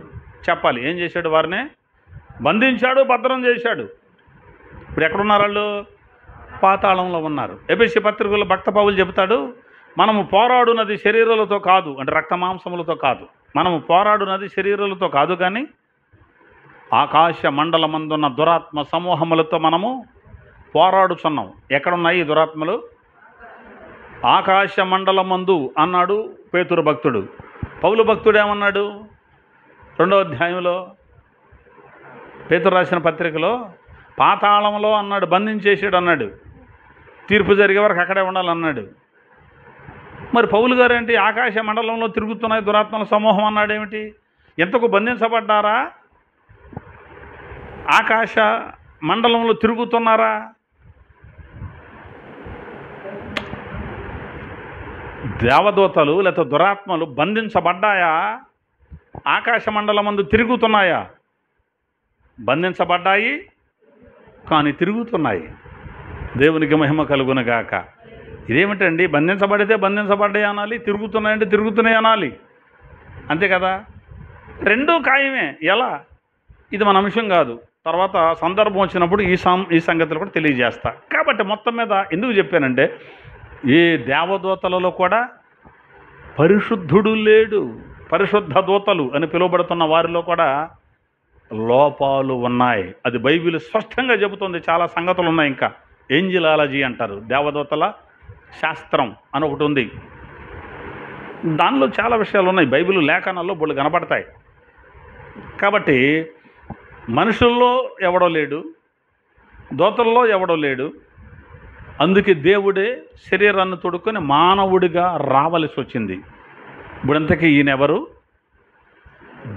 చెప్పాలి. ఏం చేశాడు? వారిని బంధించాడు, భద్రం చేశాడు. ఇప్పుడు ఎక్కడున్నారు వాళ్ళు? పాతాళంలో ఉన్నారు. ఎఫెసీ పత్రికలో భక్త పౌలు చెబుతాడు, మనము పోరాడునది శరీరాలతో కాదు, అంటే రక్త మాంసములతో కాదు. మనము పోరాడునది శరీరాలతో కాదు, కానీ ఆకాశ మండలమందున్న దురాత్మ సమూహములతో మనము పోరాడుచున్నాం. ఎక్కడున్నాయి ఈ దురాత్మలు? ఆకాశ మండలమందు అన్నాడు పేతురు భక్తుడు. పౌలు భక్తుడు ఏమన్నాడు? 2వ అధ్యాయంలో పేతురు రాసిన పత్రికలో పాతాళంలో అన్నాడు, బంధించేసాడు అన్నాడు. తీర్పు జరిగే వరకు అక్కడే ఉండాలన్నాడు. మరి పౌలు గారు ఏంటి ఆకాశ మండలంలో తిరుగుతున్నాయి దురాత్మల సమూహం అన్నాడేమిటి? ఎంతకు బంధించబడ్డారా? ఆకాశ మండలంలో తిరుగుతున్నారా? దేవదూతలు లేకపోతే దురాత్మలు బంధించబడ్డాయా? ఆకాశ మండలమందు తిరుగుతున్నాయా? బంధించబడ్డాయి కానీ తిరుగుతున్నాయి. దేవునికి మహిమ కలుగునగాక. ఇదేమిటండి? బంధించబడితే బంధించబడ్డాయి అనాలి, తిరుగుతున్నాయంటే తిరుగుతున్నాయి అనాలి, అంతే కదా? రెండూ ఖాయమే. ఎలా? ఇది మన అంశం కాదు. తర్వాత సందర్భం వచ్చినప్పుడు ఈ సంగతులు కూడా తెలియజేస్తా. కాబట్టి మొత్తం మీద ఎందుకు చెప్పానంటే, ఏ దేవదూతలలో కూడా పరిశుద్ధుడు లేడు. పరిశుద్ధ దూతలు అని పిలువబడుతున్న వారిలో కూడా లోపాలు ఉన్నాయి. అది బైబిల్ స్పష్టంగా చెబుతుంది. చాలా సంగతులు ఉన్నాయి. ఇంకా ఏంజిలాలజీ అంటారు, దేవదూతల శాస్త్రం అని ఒకటి ఉంది. దానిలో చాలా విషయాలు ఉన్నాయి. బైబిల్ లేఖనాల్లో బోళ్ళు కనపడతాయి. కాబట్టి మనుషుల్లో ఎవడో లేడు, దూతల్లో ఎవడో లేడు. అందుకే దేవుడే శరీరాన్ని తొడుక్కొని మానవుడిగా రావలసి వచ్చింది. ఇప్పుడంతకీ ఈయనెవరు?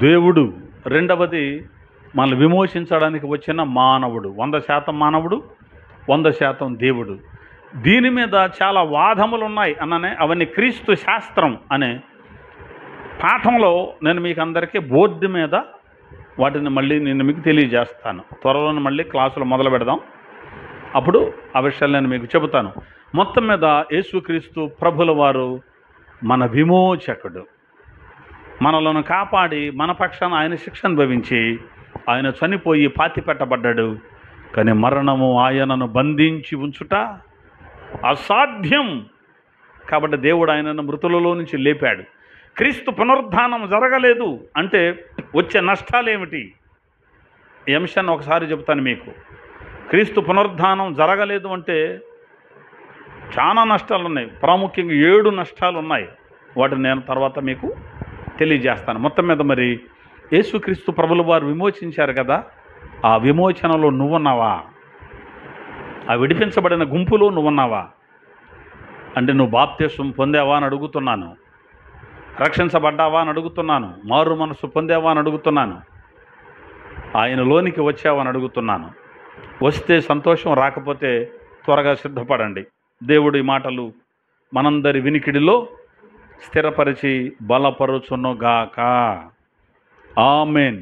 దేవుడు. రెండవది మనల్ని విమోచించడానికి వచ్చిన మానవుడు. 100% మానవుడు, 100% దేవుడు. దీని మీద చాలా వాదములు ఉన్నాయి అన్ననే. అవన్నీ క్రీస్తు శాస్త్రం అనే పాఠంలో నేను మీకు అందరికీ బోర్డు మీద వాటిని మళ్ళీ నేను మీకు తెలియజేస్తాను. త్వరలో మళ్ళీ క్లాసులు మొదలు పెడదాం. అప్పుడు ఆ విషయాలు నేను మీకు చెబుతాను. మొత్తం మీద యేసుక్రీస్తు ప్రభుల వారు మన విమోచకుడు. మనలను కాపాడి మన పక్షాన ఆయన శిక్షను భవించి ఆయన చనిపోయి పాతిపెట్టబడ్డాడు. కానీ మరణము ఆయనను బంధించి ఉంచుట అసాధ్యం. కాబట్టి దేవుడు ఆయనను మృతులలో నుంచి లేపాడు. క్రీస్తు పునరుద్ధానం జరగలేదు అంటే వచ్చే నష్టాలేమిటి? ఈ అంశాన్ని ఒకసారి చెబుతాను మీకు. క్రీస్తు పునరుద్ధానం జరగలేదు అంటే చాలా నష్టాలు ఉన్నాయి. ప్రాముఖ్యంగా 7 నష్టాలు ఉన్నాయి. వాటిని నేను తర్వాత మీకు తెలియజేస్తాను. మొత్తం మీద మరి యేసుక్రీస్తు ప్రభుల వారు విమోచించారు కదా, ఆ విమోచనలో నువ్వున్నావా? ఆ విడిపించబడిన గుంపులో నువ్వున్నావా? అంటే నువ్వు బాప్తిస్మం పొందావా అని అడుగుతున్నాను. రక్షించబడ్డావా అని అడుగుతున్నాను. మారు మనసు పొందావా అని అడుగుతున్నాను. ఆయనలోనికి వచ్చావా అని అడుగుతున్నాను. వస్తే సంతోషం, రాకపోతే త్వరగా సిద్ధపడండి. దేవుడి మాటలు మనందరి వినికిడిలో స్థిరపరిచి బలపరుచునుగాక. ఆమెన్.